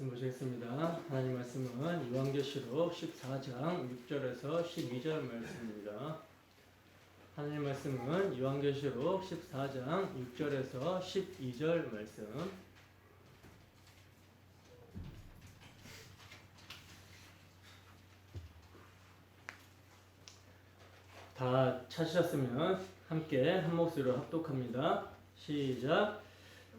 말씀 보시겠습니다. 하나님 말씀은 요한계시록 14장 6절에서 12절 말씀입니다. 하나님 말씀은 요한계시록 14장 6절에서 12절 말씀. 다 찾으셨으면 함께 한 목소리로 합독합니다. 시작.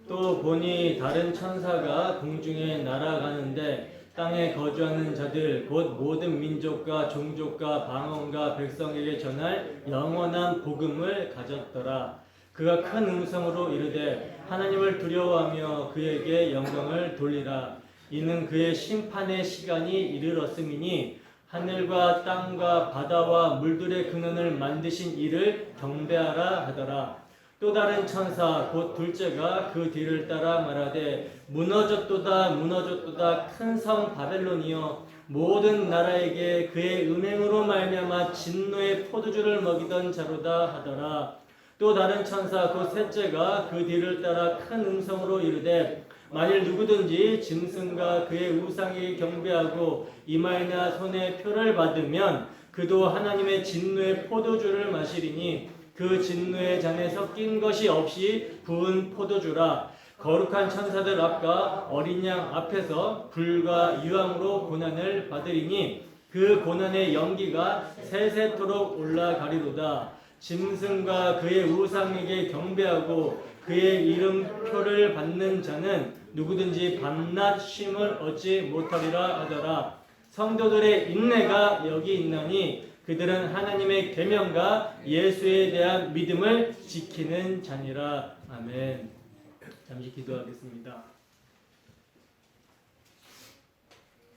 또 보니 다른 천사가 공중에 날아가는데 땅에 거주하는 자들 곧 모든 민족과 종족과 방언과 백성에게 전할 영원한 복음을 가졌더라. 그가 큰 음성으로 이르되 하나님을 두려워하며 그에게 영광을 돌리라. 이는 그의 심판의 시간이 이르렀음이니 하늘과 땅과 바다와 물들의 근원을 만드신 이를 경배하라 하더라. 또 다른 천사 곧 둘째가 그 뒤를 따라 말하되 무너졌도다 무너졌도다 큰 성 바벨론이여 모든 나라에게 그의 음행으로 말미암아 진노의 포도주를 먹이던 자로다 하더라. 또 다른 천사 곧 셋째가 그 뒤를 따라 큰 음성으로 이르되 만일 누구든지 짐승과 그의 우상에게 경배하고 이마에나 손에 표를 받으면 그도 하나님의 진노의 포도주를 마시리니 그 진노의 잔에 섞인 것이 없이 부은 포도주라. 거룩한 천사들 앞과 어린 양 앞에서 불과 유황으로 고난을 받으리니 그 고난의 연기가 세세토록 올라가리로다. 짐승과 그의 우상에게 경배하고 그의 이름표를 받는 자는 누구든지 밤낮 쉼을 얻지 못하리라 하더라. 성도들의 인내가 여기 있나니 그들은 하나님의 계명과 예수에 대한 믿음을 지키는 자니라. 아멘. 잠시 기도하겠습니다.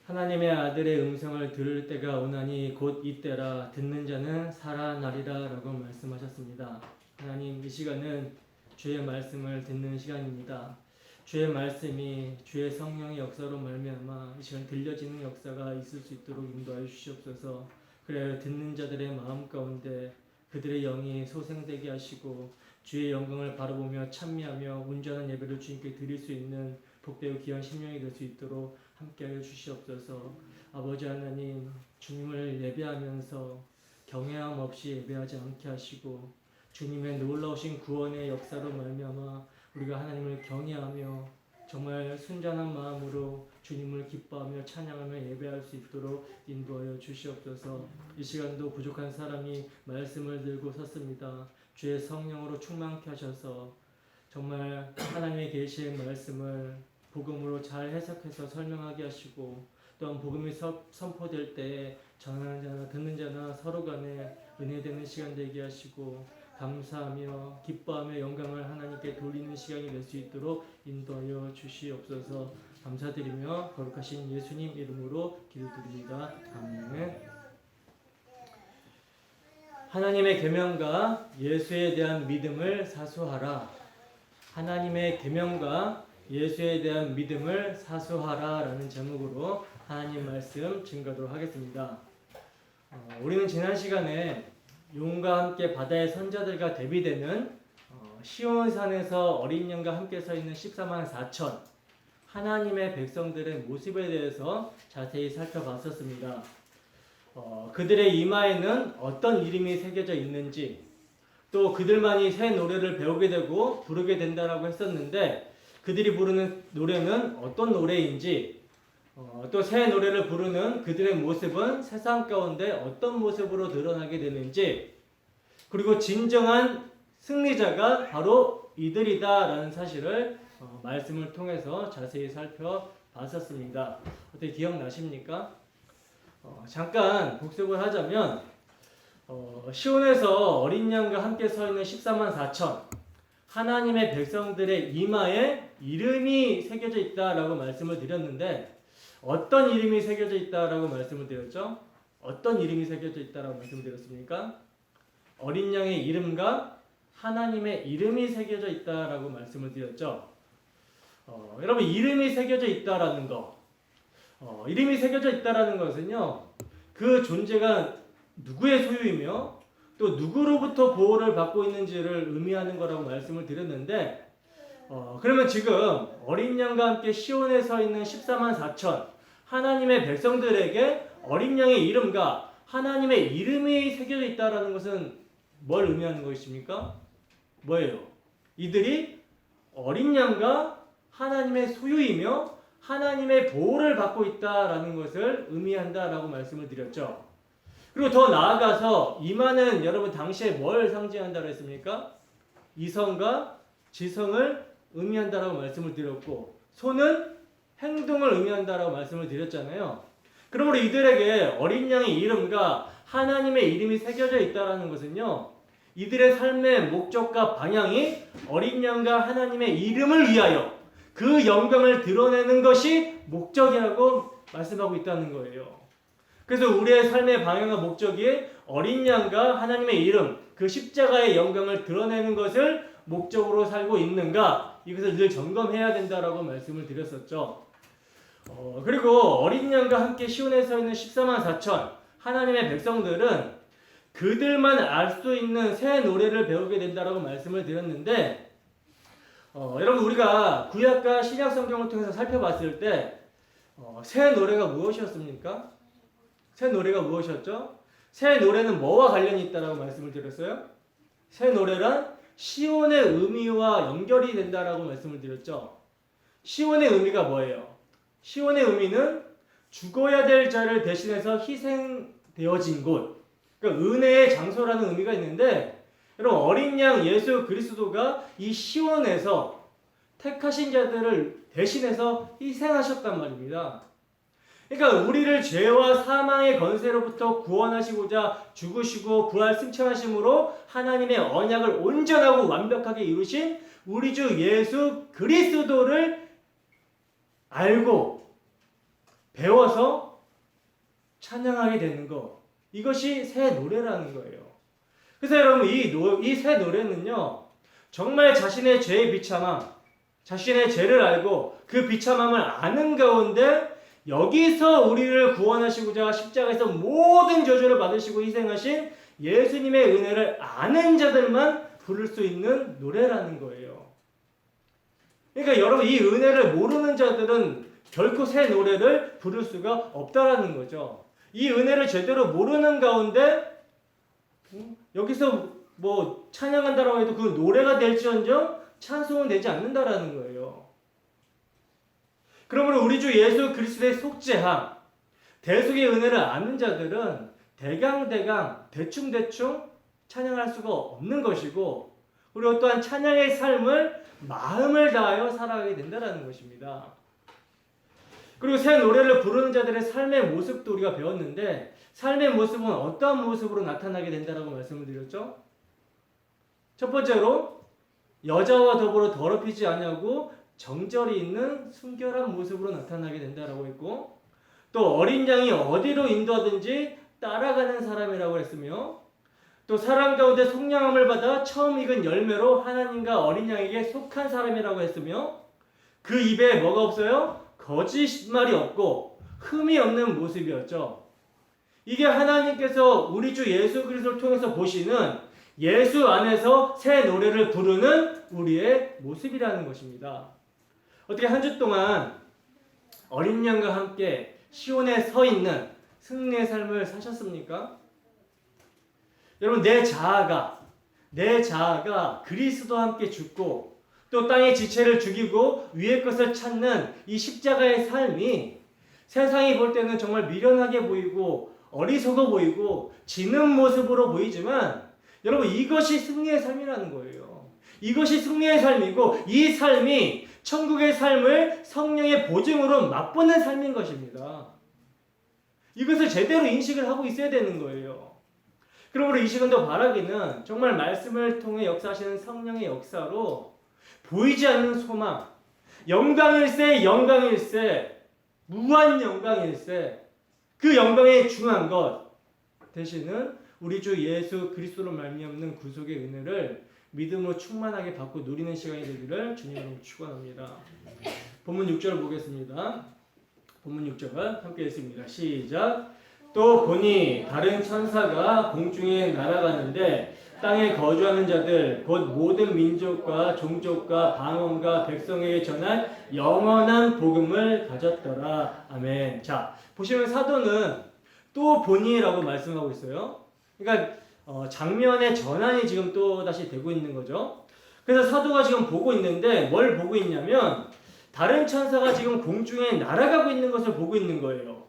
하나님의 아들의 음성을 들을 때가 오나니 곧 이때라. 듣는 자는 살아나리라 라고 말씀하셨습니다. 하나님, 이 시간은 주의 말씀을 듣는 시간입니다. 주의 말씀이 주의 성령의 역사로 말미암아 이 시간 들려지는 역사가 있을 수 있도록 인도하여 주시옵소서. 그래 듣는 자들의 마음 가운데 그들의 영이 소생되게 하시고 주의 영광을 바라보며 찬미하며 온전한 예배를 주님께 드릴 수 있는 복되고 귀한 심령이 될 수 있도록 함께하여 주시옵소서. 아버지 하나님, 주님을 예배하면서 경외함 없이 예배하지 않게 하시고 주님의 놀라우신 구원의 역사로 말미암아 우리가 하나님을 경외하며 정말 순전한 마음으로 주님을 기뻐하며 찬양하며 예배할 수 있도록 인도하여 주시옵소서. 이 시간도 부족한 사람이 말씀을 들고 섰습니다. 주의 성령으로 충만케 하셔서 정말 하나님의 계시의 말씀을 복음으로 잘 해석해서 설명하게 하시고 또한 복음이 선포될 때 전하는 자나 듣는 자나 서로 간에 은혜되는 시간 되게 하시고 감사하며 기뻐하며 영광을 하나님께 돌리는 시간이 될 수 있도록 인도하여 주시옵소서. 감사드리며 거룩하신 예수님 이름으로 기도드립니다. 아멘. 하나님의 계명과 예수에 대한 믿음을 사수하라. 하나님의 계명과 예수에 대한 믿음을 사수하라 라는 제목으로 하나님 말씀 증거하도록 하겠습니다. 우리는 지난 시간에 용과 함께 바다의 선자들과 대비되는 시온산에서 어린 양과 함께 서 있는 14만 4천 하나님의 백성들의 모습에 대해서 자세히 살펴봤었습니다. 그들의 이마에는 어떤 이름이 새겨져 있는지, 또 그들만이 새 노래를 배우게 되고 부르게 된다라고 했었는데 그들이 부르는 노래는 어떤 노래인지, 또 새 노래를 부르는 그들의 모습은 세상 가운데 어떤 모습으로 드러나게 되는지, 그리고 진정한 승리자가 바로 이들이다라는 사실을 말씀을 통해서 자세히 살펴봤었습니다. 어떻게 기억나십니까? 잠깐 복습을 하자면 시온에서 어린 양과 함께 서 있는 14만 4천 하나님의 백성들의 이마에 이름이 새겨져 있다라고 말씀을 드렸는데 어떤 이름이 새겨져 있다라고 말씀을 드렸죠? 어떤 이름이 새겨져 있다라고 말씀을 드렸습니까? 어린 양의 이름과 하나님의 이름이 새겨져 있다라고 말씀을 드렸죠. 여러분, 이름이 새겨져 있다라는 거, 이름이 새겨져 있다라는 것은요, 그 존재가 누구의 소유이며 또 누구로부터 보호를 받고 있는지를 의미하는 거라고 말씀을 드렸는데 그러면 지금 어린 양과 함께 시온에 서 있는 14만 4천 하나님의 백성들에게 어린 양의 이름과 하나님의 이름이 새겨져 있다는 것은 뭘 의미하는 것입니까? 뭐예요? 이들이 어린 양과 하나님의 소유이며 하나님의 보호를 받고 있다라는 것을 의미한다라고 말씀을 드렸죠. 그리고 더 나아가서 이마는 여러분 당시에 뭘 상징한다고 했습니까? 이성과 지성을 의미한다라고 말씀을 드렸고, 손은 행동을 의미한다라고 말씀을 드렸잖아요. 그러므로 이들에게 어린 양의 이름과 하나님의 이름이 새겨져 있다는 것은요, 이들의 삶의 목적과 방향이 어린 양과 하나님의 이름을 위하여 그 영광을 드러내는 것이 목적이라고 말씀하고 있다는 거예요. 그래서 우리의 삶의 방향과 목적이 어린 양과 하나님의 이름, 그 십자가의 영광을 드러내는 것을 목적으로 살고 있는가, 이것을 늘 점검해야 된다라고 말씀을 드렸었죠. 그리고 어린 양과 함께 시온에 서 있는 14만 4천 하나님의 백성들은 그들만 알 수 있는 새 노래를 배우게 된다라고 말씀을 드렸는데, 여러분 우리가 구약과 신약 성경을 통해서 살펴봤을 때 새 노래가 무엇이었습니까? 새 노래가 무엇이었죠? 새 노래는 뭐와 관련이 있다라고 말씀을 드렸어요? 새 노래란 시온의 의미와 연결이 된다라고 말씀을 드렸죠. 시온의 의미가 뭐예요? 시온의 의미는 죽어야 될 자를 대신해서 희생되어진 곳, 그러니까 은혜의 장소라는 의미가 있는데, 여러분 어린 양 예수 그리스도가 이 시온에서 택하신 자들을 대신해서 희생하셨단 말입니다. 그러니까 우리를 죄와 사망의 권세로부터 구원하시고자 죽으시고 부활 승천하심으로 하나님의 언약을 온전하고 완벽하게 이루신 우리 주 예수 그리스도를 알고 배워서 찬양하게 되는 것, 이것이 새 노래라는 거예요. 그래서 여러분 이 새 노래는요, 정말 자신의 죄의 비참함, 자신의 죄를 알고 그 비참함을 아는 가운데 여기서 우리를 구원하시고자 십자가에서 모든 저주를 받으시고 희생하신 예수님의 은혜를 아는 자들만 부를 수 있는 노래라는 거예요. 그러니까 여러분 이 은혜를 모르는 자들은 결코 새 노래를 부를 수가 없다라는 거죠. 이 은혜를 제대로 모르는 가운데 여기서 뭐 찬양한다라고 해도 그 노래가 될지언정 찬송은 되지 않는다라는 거예요. 그러므로 우리 주 예수 그리스도의 속죄함, 대속의 은혜를 아는 자들은 대강 대충 찬양할 수가 없는 것이고, 그리고 또한 찬양의 삶을 마음을 다하여 살아가게 된다는 것입니다. 그리고 새 노래를 부르는 자들의 삶의 모습도 우리가 배웠는데, 삶의 모습은 어떠한 모습으로 나타나게 된다고 말씀을 드렸죠? 첫 번째로 여자와 더불어 더럽히지 아니하고 정절이 있는 순결한 모습으로 나타나게 된다라고 했고, 또 어린 양이 어디로 인도하든지 따라가는 사람이라고 했으며, 또 사람 가운데 속량함을 받아 처음 익은 열매로 하나님과 어린 양에게 속한 사람이라고 했으며, 그 입에 뭐가 없어요? 거짓말이 없고 흠이 없는 모습이었죠. 이게 하나님께서 우리 주 예수 그리스도를 통해서 보시는 예수 안에서 새 노래를 부르는 우리의 모습이라는 것입니다. 어떻게 한 주 동안 어린 양과 함께 시온에 서 있는 승리의 삶을 사셨습니까? 여러분 내 자아가 그리스도와 함께 죽고 또 땅의 지체를 죽이고 위의 것을 찾는 이 십자가의 삶이 세상이 볼 때는 정말 미련하게 보이고 어리석어 보이고 지는 모습으로 보이지만, 여러분 이것이 승리의 삶이라는 거예요. 이것이 승리의 삶이고, 이 삶이 천국의 삶을 성령의 보증으로 맛보는 삶인 것입니다. 이것을 제대로 인식을 하고 있어야 되는 거예요. 그러므로 이 시간도 바라기는 정말 말씀을 통해 역사하시는 성령의 역사로 보이지 않는 소망, 영광일세, 무한 영광일세, 그 영광에 중요한 것 대신은 우리 주 예수 그리스도로 말미암는 구속의 은혜를 믿음으로 충만하게 받고 누리는 시간이 되기를 주님으로 축원합니다. 본문 6절 보겠습니다. 본문 6절 함께 읽습니다. 시작. 또 보니 다른 천사가 공중에 날아가는데 땅에 거주하는 자들 곧 모든 민족과 종족과 방언과 백성에게 전할 영원한 복음을 가졌더라. 아멘. 자, 보시면 사도는 또 보니라고 말씀하고 있어요. 그러니까 장면의 전환이 지금 또 다시 되고 있는 거죠. 그래서 사도가 지금 보고 있는데 뭘 보고 있냐면 다른 천사가 지금 공중에 날아가고 있는 것을 보고 있는 거예요.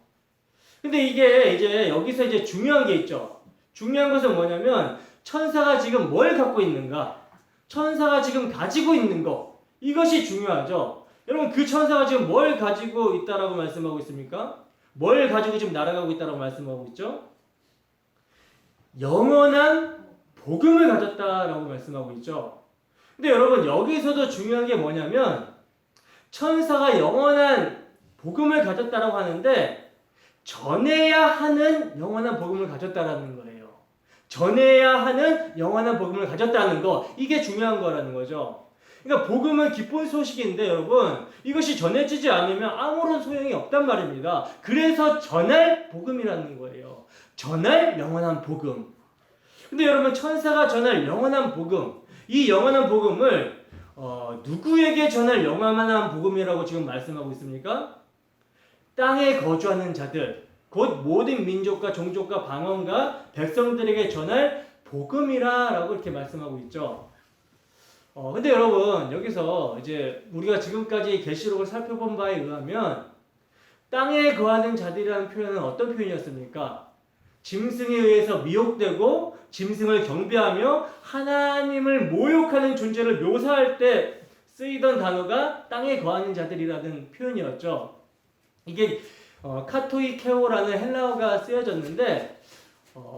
근데 이게 이제 여기서 이제 중요한 게 있죠. 중요한 것은 뭐냐면 천사가 지금 뭘 갖고 있는가? 천사가 지금 가지고 있는 거. 이것이 중요하죠. 여러분 그 천사가 지금 뭘 가지고 있다라고 말씀하고 있습니까? 뭘 가지고 지금 날아가고 있다라고 말씀하고 있죠? 영원한 복음을 가졌다라고 말씀하고 있죠. 근데 여러분 여기서도 중요한 게 뭐냐면 천사가 영원한 복음을 가졌다라고 하는데 전해야 하는 영원한 복음을 가졌다라는 거예요. 전해야 하는 영원한 복음을 가졌다는 거, 이게 중요한 거라는 거죠. 그러니까 복음은 기쁜 소식인데 여러분 이것이 전해지지 않으면 아무런 소용이 없단 말입니다. 그래서 전할 복음이라는 거예요. 전할 영원한 복음. 근데 여러분 천사가 전할 영원한 복음, 이 영원한 복음을 누구에게 전할 영원한 복음이라고 지금 말씀하고 있습니까? 땅에 거주하는 자들, 곧 모든 민족과 종족과 방언과 백성들에게 전할 복음이라고 이렇게 말씀하고 있죠. 근데 여러분 여기서 이제 우리가 지금까지 계시록을 살펴본 바에 의하면 땅에 거하는 자들이라는 표현은 어떤 표현이었습니까? 짐승에 의해서 미혹되고 짐승을 경배하며 하나님을 모욕하는 존재를 묘사할 때 쓰이던 단어가 땅에 거하는 자들이라는 표현이었죠. 이게 카토이케오라는 헬라어가 쓰여졌는데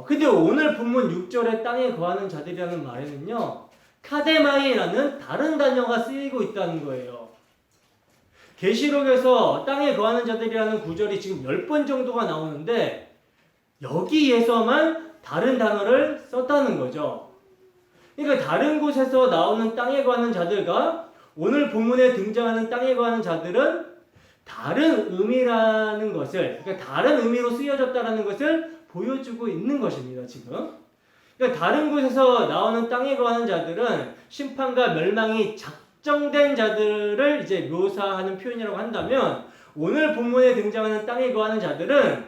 근데 오늘 본문 6절에 땅에 거하는 자들이라는 말에는요 카데마이라는 다른 단어가 쓰이고 있다는 거예요. 계시록에서 땅에 거하는 자들이라는 구절이 지금 10번 정도가 나오는데 여기에서만 다른 단어를 썼다는 거죠. 그러니까 다른 곳에서 나오는 땅에 거하는 자들과 오늘 본문에 등장하는 땅에 거하는 자들은 다른 의미라는 것을, 그러니까 다른 의미로 쓰여졌다는 것을 보여주고 있는 것입니다, 지금. 그러니까 다른 곳에서 나오는 땅에 거하는 자들은 심판과 멸망이 작정된 자들을 이제 묘사하는 표현이라고 한다면 오늘 본문에 등장하는 땅에 거하는 자들은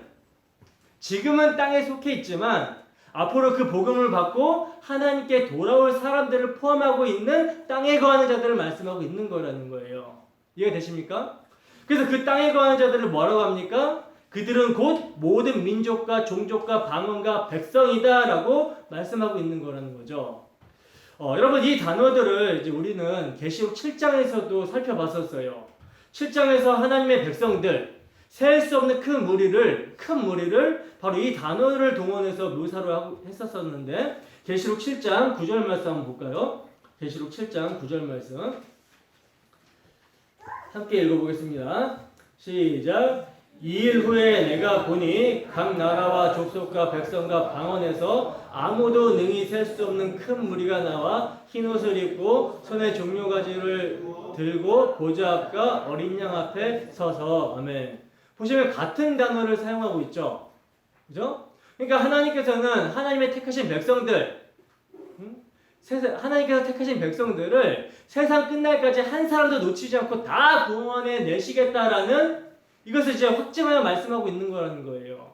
지금은 땅에 속해 있지만 앞으로 그 복음을 받고 하나님께 돌아올 사람들을 포함하고 있는 땅에 거하는 자들을 말씀하고 있는 거라는 거예요. 이해가 되십니까? 그래서 그 땅에 거하는 자들을 뭐라고 합니까? 그들은 곧 모든 민족과 종족과 방언과 백성이다라고 말씀하고 있는 거라는 거죠. 여러분 이 단어들을 이제 우리는 계시록 7장에서도 살펴봤었어요. 7장에서 하나님의 백성들, 셀 수 없는 큰 무리를 바로 이 단어를 동원해서 묘사를 했었었는데 계시록 7장 9절 말씀 한번 볼까요? 계시록 7장 9절 말씀 함께 읽어보겠습니다. 시작. 2일 후에 내가 보니 각 나라와 족속과 백성과 방언에서 아무도 능히 셀 수 없는 큰 무리가 나와 흰 옷을 입고 손에 종려가지를 들고 보좌 앞과 어린 양 앞에 서서. 아멘. 보시면 같은 단어를 사용하고 있죠. 그죠? 그러니까 하나님께서는 하나님의 택하신 백성들, 하나님께서 택하신 백성들을 세상 끝날까지 한 사람도 놓치지 않고 다 구원해 내시겠다라는 이것을 이제 확증하여 말씀하고 있는 거라는 거예요.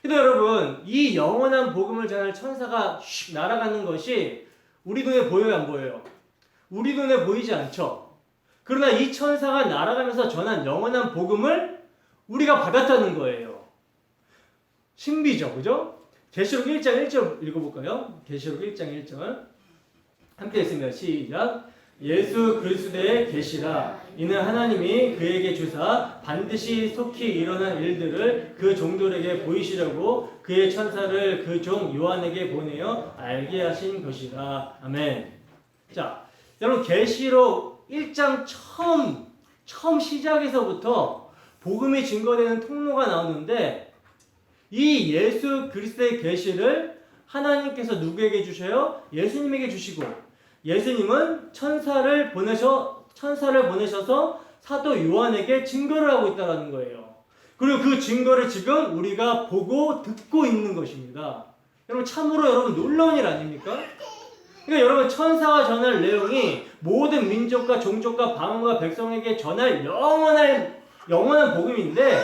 근데 여러분, 이 영원한 복음을 전할 천사가 날아가는 것이 우리 눈에 보여요, 안 보여요? 우리 눈에 보이지 않죠. 그러나 이 천사가 날아가면서 전한 영원한 복음을 우리가 받았다는 거예요. 신비죠, 그죠? 계시록 1장 1절 읽어볼까요? 계시록 1장 1절 함께 했습니다. 시작. 예수 그리스도의 계시라. 이는 하나님이 그에게 주사 반드시 속히 일어날 일들을 그 종들에게 보이시려고 그의 천사를 그 종 요한에게 보내어 알게 하신 것이라. 아멘. 자, 여러분 계시록 1장 처음 시작에서부터 복음이 증거되는 통로가 나오는데 이 예수 그리스도의 계시를 하나님께서 누구에게 주셔요? 예수님에게 주시고 예수님은 천사를 보내셔서 사도 요한에게 증거를 하고 있다는 거예요. 그리고 그 증거를 지금 우리가 보고 듣고 있는 것입니다. 여러분 참으로 여러분 놀라운 일 아닙니까? 그러니까 여러분 천사가 전할 내용이 모든 민족과 종족과 방언과 백성에게 전할 영원한 복음인데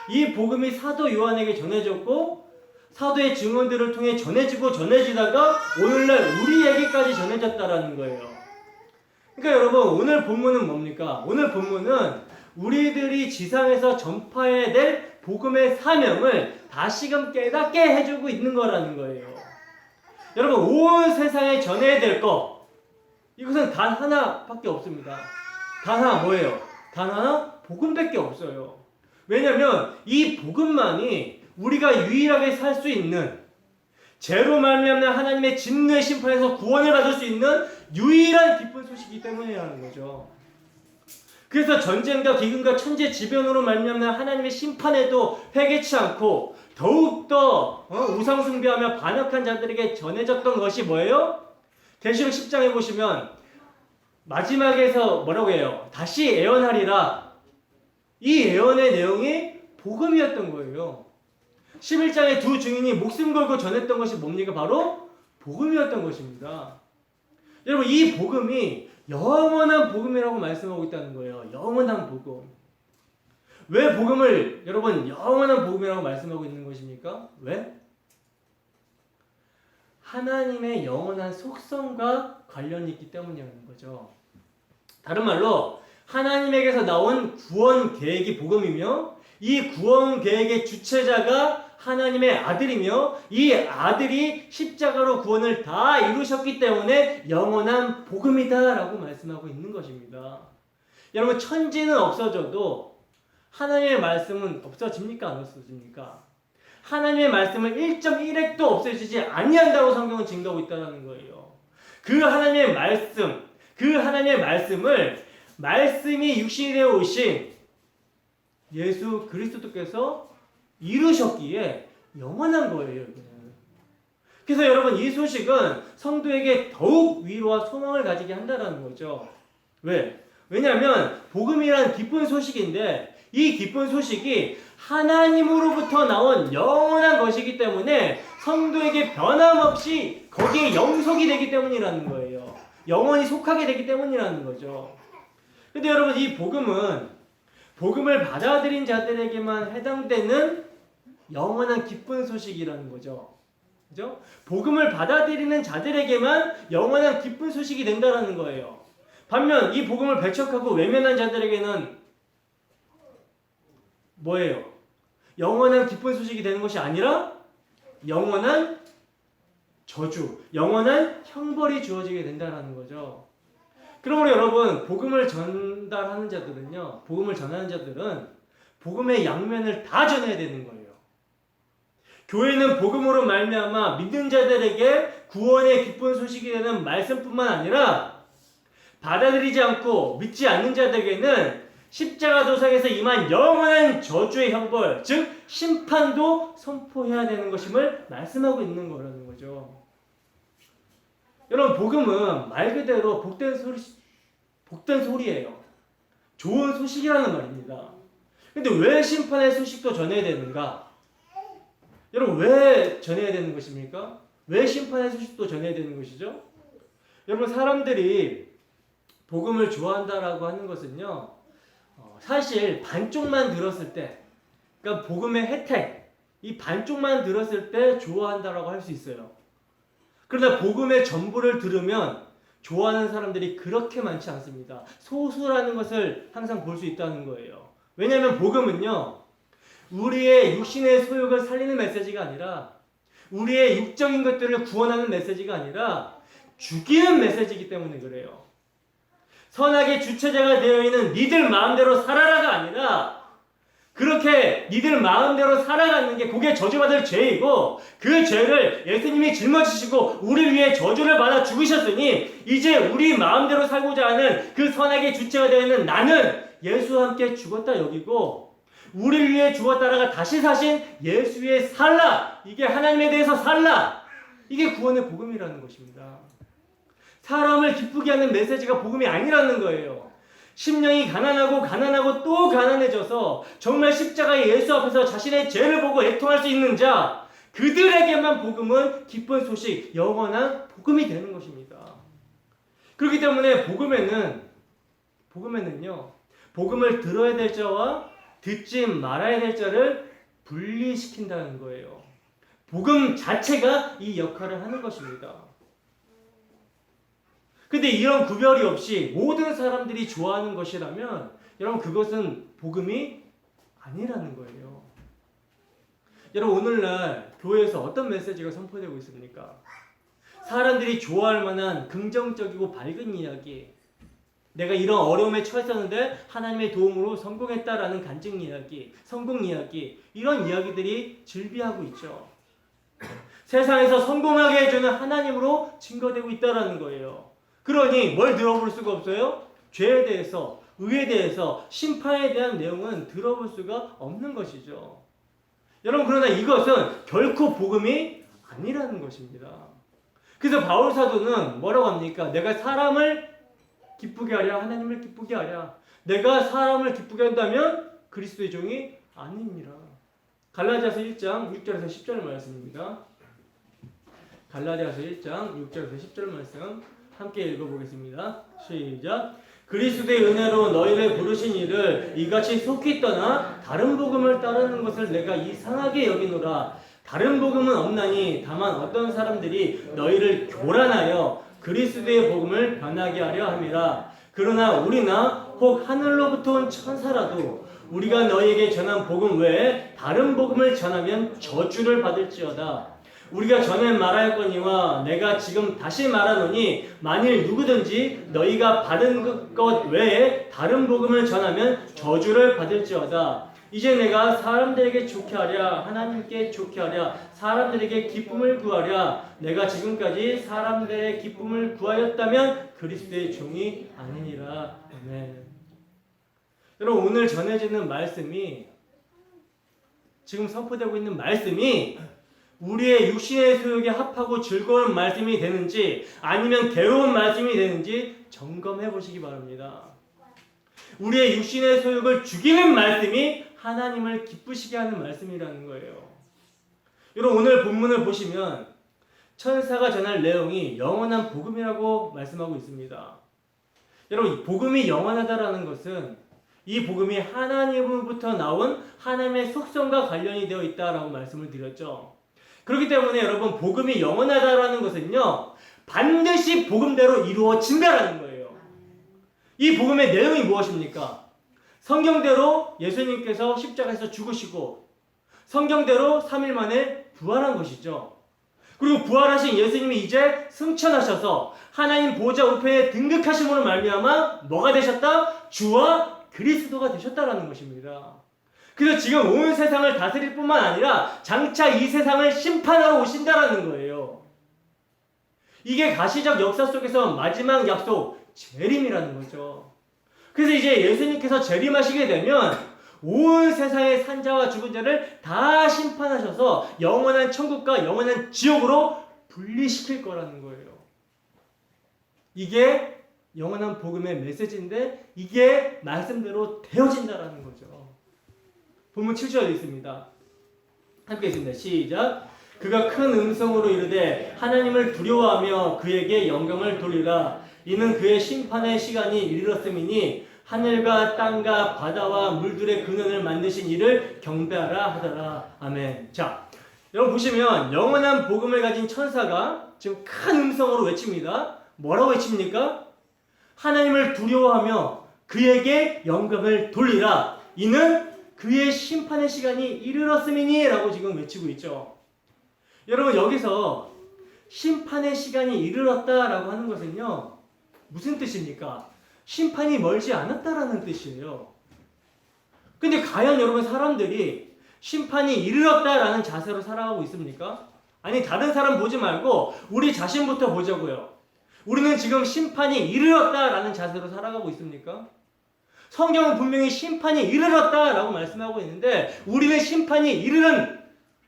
이 복음이 사도 요한에게 전해졌고 사도의 증언들을 통해 전해지다가 오늘날 우리에게까지 전해졌다라는 거예요. 그러니까 여러분 오늘 본문은 뭡니까? 오늘 본문은 우리들이 지상에서 전파해야 될 복음의 사명을 다시금 깨닫게 해주고 있는 거라는 거예요. 여러분 온 세상에 전해야 될 거 이것은 단 하나밖에 없습니다. 단 하나 뭐예요? 단 하나 복음밖에 없어요. 왜냐하면 이 복음만이 우리가 유일하게 살 수 있는 죄로 말미암는 하나님의 진노의 심판에서 구원을 받을 수 있는 유일한 기쁜 소식이기 때문이라는 거죠. 그래서 전쟁과 기근과 천재지변으로 말미암는 하나님의 심판에도 회개치 않고 더욱더 우상숭배하며 반역한 자들에게 전해졌던 것이 뭐예요? 계시록 10장에 보시면 마지막에서 뭐라고 해요? 다시 애언하리라. 이 애언의 내용이 복음이었던 거예요. 11장에 두 증인이 목숨 걸고 전했던 것이 뭡니까? 바로 복음이었던 것입니다. 여러분 이 복음이 영원한 복음이라고 말씀하고 있다는 거예요. 영원한 복음. 왜 복음을 여러분 영원한 복음이라고 말씀하고 있는 것입니까? 왜? 하나님의 영원한 속성과 관련이 있기 때문이라는 거죠. 다른 말로 하나님에게서 나온 구원 계획이 복음이며 이 구원 계획의 주체자가 하나님의 아들이며 이 아들이 십자가로 구원을 다 이루셨기 때문에 영원한 복음이다라고 말씀하고 있는 것입니다. 여러분 천지는 없어져도 하나님의 말씀은 없어집니까? 안 없어집니까? 하나님의 말씀은 1.1핵도 없어지지 아니한다고 성경은 증거하고 있다는 거예요. 그 하나님의 말씀을 말씀이 육신이 되어 오신 예수 그리스도께서 이루셨기에 영원한 거예요. 그래서 여러분 이 소식은 성도에게 더욱 위로와 소망을 가지게 한다는 거죠. 왜? 왜냐하면 복음이란 기쁜 소식인데 이 기쁜 소식이 하나님으로부터 나온 영원한 것이기 때문에 성도에게 변함없이 거기에 영속이 되기 때문이라는 거예요. 영원히 속하게 되기 때문이라는 거죠. 근데 여러분 이 복음을 받아들인 자들에게만 해당되는 영원한 기쁜 소식이라는 거죠. 그죠? 복음을 받아들이는 자들에게만 영원한 기쁜 소식이 된다는 거예요. 반면 이 복음을 배척하고 외면한 자들에게는 뭐예요? 영원한 기쁜 소식이 되는 것이 아니라 영원한 저주, 영원한 형벌이 주어지게 된다는 거죠. 그러므로 여러분 복음을 전하는 자들은 복음의 양면을 다 전해야 되는 거예요. 교회는 복음으로 말미암아 믿는 자들에게 구원의 기쁜 소식이 되는 말씀뿐만 아니라 받아들이지 않고 믿지 않는 자들에게는 십자가 도상에서 임한 영원한 저주의 형벌, 즉 심판도 선포해야 되는 것임을 말씀하고 있는 거라는 거죠. 여러분 복음은 말 그대로 복된 소리예요. 좋은 소식이라는 말입니다. 근데 왜 심판의 소식도 전해야 되는가? 여러분 왜 전해야 되는 것입니까? 왜 심판의 소식도 전해야 되는 것이죠? 여러분 사람들이 복음을 좋아한다라고 하는 것은요 사실 반쪽만 들었을 때 그러니까 복음의 혜택 이 반쪽만 들었을 때 좋아한다라고 할 수 있어요. 그러나 복음의 전부를 들으면 좋아하는 사람들이 그렇게 많지 않습니다. 소수라는 것을 항상 볼 수 있다는 거예요. 왜냐하면 복음은요 우리의 육신의 소욕을 살리는 메시지가 아니라 우리의 육적인 것들을 구원하는 메시지가 아니라 죽이는 메시지이기 때문에 그래요. 선악의 주체자가 되어 있는 니들 마음대로 살아라가 아니라 그렇게 니들 마음대로 살아가는 게 그게 저주받을 죄이고 그 죄를 예수님이 짊어지시고 우리 위해 저주를 받아 죽으셨으니 이제 우리 마음대로 살고자 하는 그 선악의 주체가 되어 있는 나는 예수와 함께 죽었다 여기고 우리를 위해 죽었다라가 다시 사신 예수 위에 살라. 이게 하나님에 대해서 살라. 이게 구원의 복음이라는 것입니다. 사람을 기쁘게 하는 메시지가 복음이 아니라는 거예요. 심령이 가난하고 또 가난해져서 정말 십자가의 예수 앞에서 자신의 죄를 보고 애통할 수 있는 자 그들에게만 복음은 기쁜 소식, 영원한 복음이 되는 것입니다. 그렇기 때문에 복음에는요, 복음을 들어야 될 자와 듣지 말아야 될 자를 분리시킨다는 거예요. 복음 자체가 이 역할을 하는 것입니다. 근데 이런 구별이 없이 모든 사람들이 좋아하는 것이라면 여러분 그것은 복음이 아니라는 거예요. 여러분 오늘날 교회에서 어떤 메시지가 선포되고 있습니까? 사람들이 좋아할 만한 긍정적이고 밝은 이야기, 내가 이런 어려움에 처했었는데 하나님의 도움으로 성공했다라는 간증 이야기, 성공 이야기, 이런 이야기들이 즐비하고 있죠. 세상에서 성공하게 해주는 하나님으로 증거되고 있다라는 거예요. 그러니 뭘 들어볼 수가 없어요? 죄에 대해서, 의에 대해서, 심판에 대한 내용은 들어볼 수가 없는 것이죠. 여러분 그러나 이것은 결코 복음이 아니라는 것입니다. 그래서 바울 사도는 뭐라고 합니까? 내가 사람을 기쁘게 하랴 하나님을 기쁘게 하랴. 내가 사람을 기쁘게 한다면 그리스도의 종이 아니니라. 갈라디아서 1장 6절에서 10절 말씀입니다. 갈라디아서 1장 6절에서 10절 말씀 함께 읽어보겠습니다. 시작. 그리스도의 은혜로 너희를 부르신 이를 이같이 속히 떠나 다른 복음을 따르는 것을 내가 이상하게 여기노라. 다른 복음은 없나니 다만 어떤 사람들이 너희를 교란하여 그리스도의 복음을 변하게 하려 함이라. 그러나 우리나 혹 하늘로부터 온 천사라도 우리가 너희에게 전한 복음 외에 다른 복음을 전하면 저주를 받을지어다. 우리가 전에 말하였거니와 내가 지금 다시 말하노니 만일 누구든지 너희가 받은 것 외에 다른 복음을 전하면 저주를 받을지어다. 이제 내가 사람들에게 좋게 하랴 하나님께 좋게 하랴 사람들에게 기쁨을 구하랴. 내가 지금까지 사람들의 기쁨을 구하였다면 그리스도의 종이 아니니라. 아멘. 여러분 오늘 전해지는 말씀이, 지금 선포되고 있는 말씀이 우리의 육신의 소욕에 합하고 즐거운 말씀이 되는지 아니면 괴로운 말씀이 되는지 점검해 보시기 바랍니다. 우리의 육신의 소욕을 죽이는 말씀이 하나님을 기쁘시게 하는 말씀이라는 거예요. 여러분 오늘 본문을 보시면 천사가 전할 내용이 영원한 복음이라고 말씀하고 있습니다. 여러분 복음이 영원하다라는 것은 이 복음이 하나님으로부터 나온 하나님의 속성과 관련이 되어 있다라고 말씀을 드렸죠. 그렇기 때문에 여러분 복음이 영원하다라는 것은요 반드시 복음대로 이루어진다라는 거예요. 이 복음의 내용이 무엇입니까? 성경대로 예수님께서 십자가에서 죽으시고 성경대로 3일 만에 부활한 것이죠. 그리고 부활하신 예수님이 이제 승천하셔서 하나님 보좌 우편에 등극하심으로 말미암아 뭐가 되셨다? 주와 그리스도가 되셨다라는 것입니다. 그래서 지금 온 세상을 다스릴 뿐만 아니라 장차 이 세상을 심판하러 오신다라는 거예요. 이게 가시적 역사 속에서 마지막 약속, 재림이라는 거죠. 그래서 이제 예수님께서 재림하시게 되면 온 세상의 산자와 죽은 자를 다 심판하셔서 영원한 천국과 영원한 지옥으로 분리시킬 거라는 거예요. 이게 영원한 복음의 메시지인데 이게 말씀대로 되어진다라는 거죠. 본문 7절에 있습니다. 함께 있습니다. 시작. 그가 큰 음성으로 이르되 하나님을 두려워하며 그에게 영광을 돌리라. 이는 그의 심판의 시간이 이르렀음이니 하늘과 땅과 바다와 물들의 근원을 만드신 이를 경배하라 하더라. 아멘. 자, 여러분 보시면 영원한 복음을 가진 천사가 지금 큰 음성으로 외칩니다. 뭐라고 외칩니까? 하나님을 두려워하며 그에게 영광을 돌리라. 이는 그의 심판의 시간이 이르렀음이니 라고 지금 외치고 있죠. 여러분 여기서 심판의 시간이 이르렀다라고 하는 것은요 무슨 뜻입니까? 심판이 멀지 않았다라는 뜻이에요. 근데 과연 여러분 사람들이 심판이 이르렀다라는 자세로 살아가고 있습니까? 아니 다른 사람 보지 말고 우리 자신부터 보자고요. 우리는 지금 심판이 이르렀다라는 자세로 살아가고 있습니까? 성경은 분명히 심판이 이르렀다라고 말씀하고 있는데 우리는 심판이 이르는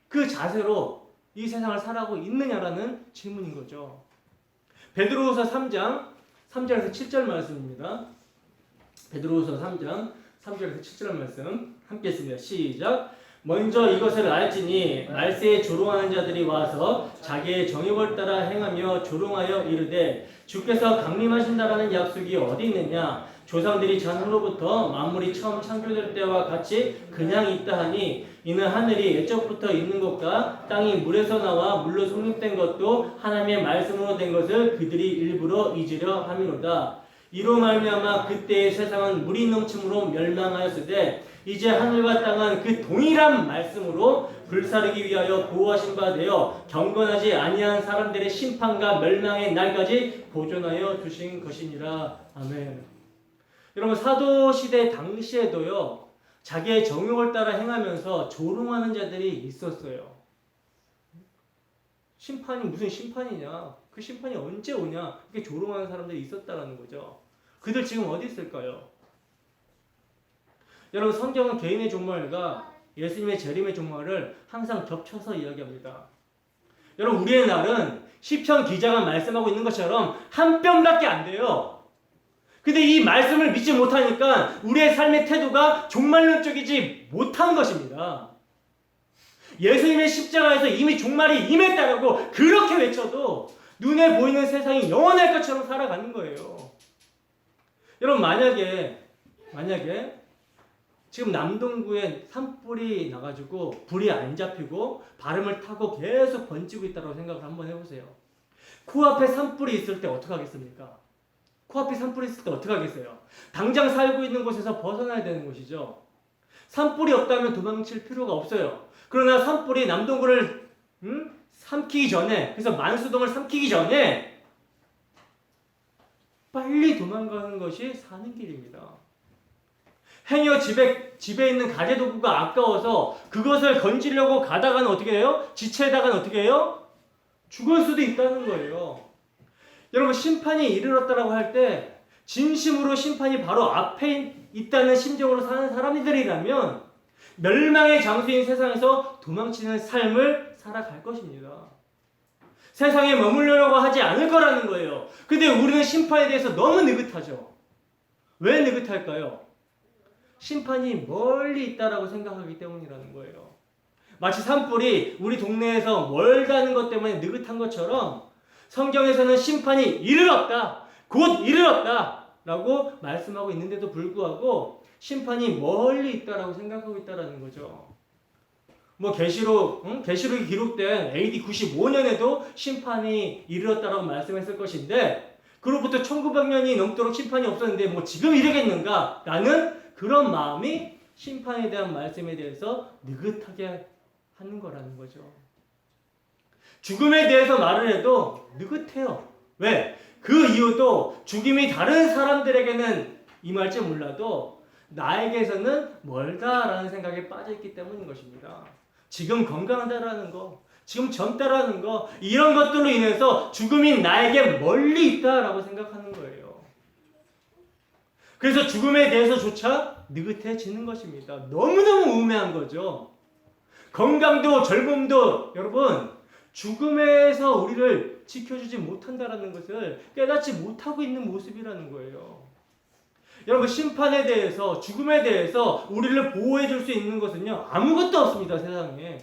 그 자세로 이 세상을 살아가고 있느냐라는 질문인 거죠. 베드로후서 3장 3절에서 7절 말씀입니다. 베드로후서 3장 3절에서 7절 말씀 함께 했습니다. 시작. 먼저 이것을 알지니 말세에 조롱하는 자들이 와서 자기의 정욕을 따라 행하며 조롱하여 이르되 주께서 강림하신다라는 약속이 어디 있느냐? 조상들이 전후로부터 만물이 처음 창조될 때와 같이 그냥 있다 하니 이는 하늘이 옛적부터 있는 것과 땅이 물에서 나와 물로 성립된 것도 하나님의 말씀으로 된 것을 그들이 일부러 잊으려 함이로다. 이로 말미암아 그때의 세상은 물이 넘침으로 멸망하였으되 이제 하늘과 땅은 그 동일한 말씀으로 불사르기 위하여 보호하신 바 되어 경건하지 아니한 사람들의 심판과 멸망의 날까지 보존하여 두신 것이니라. 아멘. 여러분, 사도시대 당시에도요, 자기의 정욕을 따라 행하면서 조롱하는 자들이 있었어요. 심판이 무슨 심판이냐? 그 심판이 언제 오냐? 이렇게 조롱하는 사람들이 있었다라는 거죠. 그들 지금 어디 있을까요? 여러분, 성경은 개인의 종말과 예수님의 재림의 종말을 항상 겹쳐서 이야기합니다. 여러분, 우리의 날은 시편 기자가 말씀하고 있는 것처럼 한 뼘밖에 안 돼요. 근데 이 말씀을 믿지 못하니까 우리의 삶의 태도가 종말론적이지 못한 것입니다. 예수님의 십자가에서 이미 종말이 임했다라고 그렇게 외쳐도 눈에 보이는 세상이 영원할 것처럼 살아가는 거예요. 여러분, 만약에 지금 남동구에 산불이 나가지고 불이 안 잡히고 바람을 타고 계속 번지고 있다고 생각을 한번 해보세요. 코앞에 산불이 있을 때 어떻게 하겠습니까? 코앞에 산불이 있을 때 어떻게 하겠어요? 당장 살고 있는 곳에서 벗어나야 되는 것이죠. 산불이 없다면 도망칠 필요가 없어요. 그러나 산불이 남동구를 삼키기 전에, 그래서 만수동을 삼키기 전에 빨리 도망가는 것이 사는 길입니다. 행여 집에 있는 가재도구가 아까워서 그것을 건지려고 가다가는 어떻게 해요? 지체다가는 어떻게 해요? 죽을 수도 있다는 거예요. 여러분, 심판이 이르렀다라고 할 때 진심으로 심판이 바로 앞에 있다는 심정으로 사는 사람들이라면 멸망의 장소인 세상에서 도망치는 삶을 살아갈 것입니다. 세상에 머물려고 하지 않을 거라는 거예요. 근데 우리는 심판에 대해서 너무 느긋하죠. 왜 느긋할까요? 심판이 멀리 있다라고 생각하기 때문이라는 거예요. 마치 산불이 우리 동네에서 멀다는 것 때문에 느긋한 것처럼 성경에서는 심판이 이르렀다, 곧 이르렀다 라고 말씀하고 있는데도 불구하고 심판이 멀리 있다라고 생각하고 있다라는 거죠. 계시록이 기록된 AD 95년에도 심판이 이르렀다라고 말씀했을 것인데 그로부터 1900년이 넘도록 심판이 없었는데 지금 이르겠는가? 라는 그런 마음이 심판에 대한 말씀에 대해서 느긋하게 하는 거라는 거죠. 죽음에 대해서 말을 해도 느긋해요. 왜? 그 이유도 죽음이 다른 사람들에게는 임할지 몰라도 나에게서는 멀다라는 생각에 빠져있기 때문인 것입니다. 지금 건강하다라는 거, 지금 젊다라는 거, 이런 것들로 인해서 죽음이 나에게 멀리 있다라고 생각하는 거예요. 그래서 죽음에 대해서조차 느긋해지는 것입니다. 너무너무 우매한 거죠. 건강도 젊음도 여러분 죽음에서 우리를 지켜주지 못한다라는 것을 깨닫지 못하고 있는 모습이라는 거예요. 여러분, 심판에 대해서, 죽음에 대해서 우리를 보호해 줄 수 있는 것은요, 아무것도 없습니다, 세상에.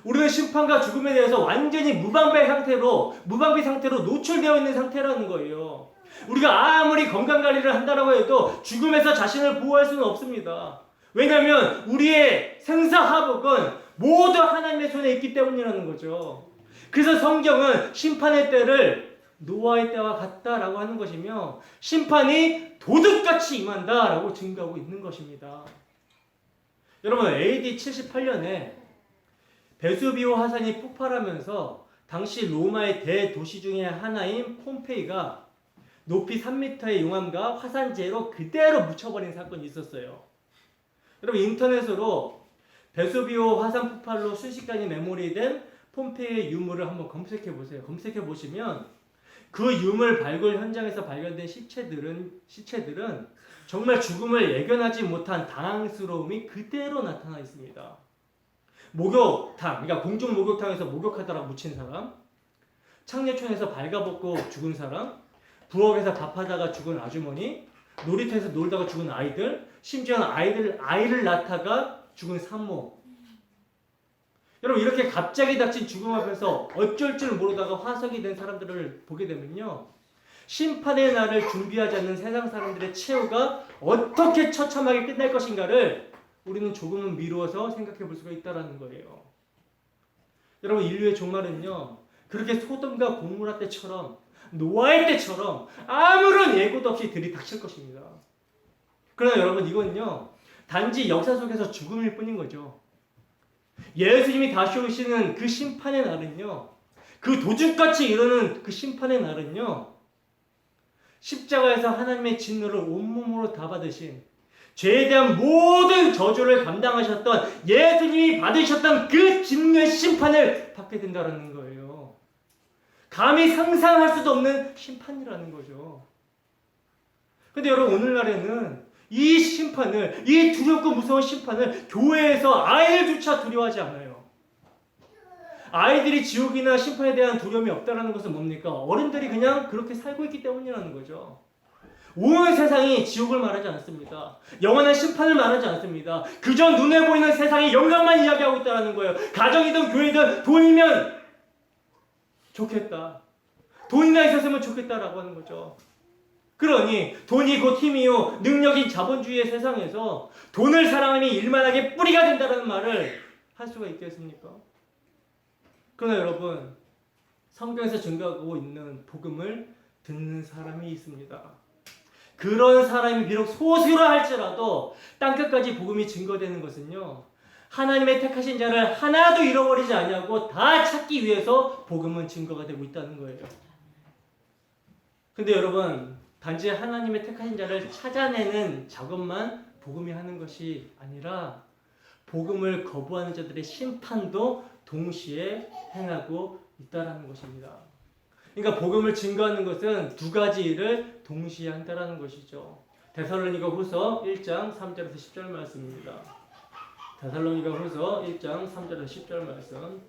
우리는 심판과 죽음에 대해서 완전히 무방비 상태로 노출되어 있는 상태라는 거예요. 우리가 아무리 건강관리를 한다라고 해도 죽음에서 자신을 보호할 수는 없습니다. 왜냐하면 우리의 생사화복은 모두 하나님의 손에 있기 때문이라는 거죠. 그래서 성경은 심판의 때를 노아의 때와 같다라고 하는 것이며 심판이 도둑같이 임한다라고 증거하고 있는 것입니다. 여러분, AD 78년에 베수비오 화산이 폭발하면서 당시 로마의 대도시 중에 하나인 폼페이가 높이 3m의 용암과 화산재로 그대로 묻혀버린 사건이 있었어요. 여러분, 인터넷으로 베수비오 화산 폭발로 순식간에 메모리된 폼페이의 유물을 한번 검색해 보세요. 검색해 보시면 그 유물 발굴 현장에서 발견된 시체들은 정말 죽음을 예견하지 못한 당황스러움이 그대로 나타나 있습니다. 목욕탕, 그러니까 공중 목욕탕에서 목욕하다가 묻힌 사람, 창녀촌에서 발가벗고 죽은 사람, 부엌에서 밥하다가 죽은 아주머니, 놀이터에서 놀다가 죽은 아이들, 심지어는 아이를 낳다가 죽은 산모. 여러분 이렇게 갑자기 닥친 죽음 앞에서 어쩔 줄 모르다가 화석이 된 사람들을 보게 되면요. 심판의 날을 준비하지 않는 세상 사람들의 최후가 어떻게 처참하게 끝날 것인가를 우리는 조금은 미루어서 생각해 볼 수가 있다는 거예요. 여러분 인류의 종말은요. 그렇게 소돔과 고모라 때처럼 노아의 때처럼 아무런 예고도 없이 들이닥칠 것입니다. 그러나 여러분 이건요. 단지 역사 속에서 죽음일 뿐인 거죠. 예수님이 다시 오시는 그 심판의 날은요. 그 도둑같이 이르는 그 심판의 날은요. 십자가에서 하나님의 진노를 온몸으로 다 받으신 죄에 대한 모든 저주를 감당하셨던 예수님이 받으셨던 그 진노의 심판을 받게 된다는 거예요. 감히 상상할 수도 없는 심판이라는 거죠. 근데 여러분 오늘날에는 이 심판을, 이 두렵고 무서운 심판을 교회에서 아이들조차 두려워하지 않아요. 아이들이 지옥이나 심판에 대한 두려움이 없다는 것은 뭡니까? 어른들이 그냥 그렇게 살고 있기 때문이라는 거죠. 온 세상이 지옥을 말하지 않습니다. 영원한 심판을 말하지 않습니다. 그저 눈에 보이는 세상의 영광만 이야기하고 있다는 거예요. 가정이든 교회든 돈이면 좋겠다. 돈이나 있었으면 좋겠다라고 하는 거죠. 그러니 돈이 곧 힘이요 능력인 자본주의의 세상에서 돈을 사랑하니 일만하게 뿌리가 된다는 말을 할 수가 있겠습니까? 그러나 여러분 성경에서 증거하고 있는 복음을 듣는 사람이 있습니다. 그런 사람이 비록 소수라 할지라도 땅끝까지 복음이 증거되는 것은요. 하나님의 택하신 자를 하나도 잃어버리지 아니하고 다 찾기 위해서 복음은 증거가 되고 있다는 거예요. 근데 여러분 단지 하나님의 택하신 자를 찾아내는 작업만 복음이 하는 것이 아니라 복음을 거부하는 자들의 심판도 동시에 행하고 있다는 것입니다. 그러니까 복음을 증거하는 것은 두 가지 일을 동시에 한다는 것이죠. 데살로니가 후서 1장 3절에서 10절 말씀입니다. 데살로니가 후서 1장 3절에서 10절 말씀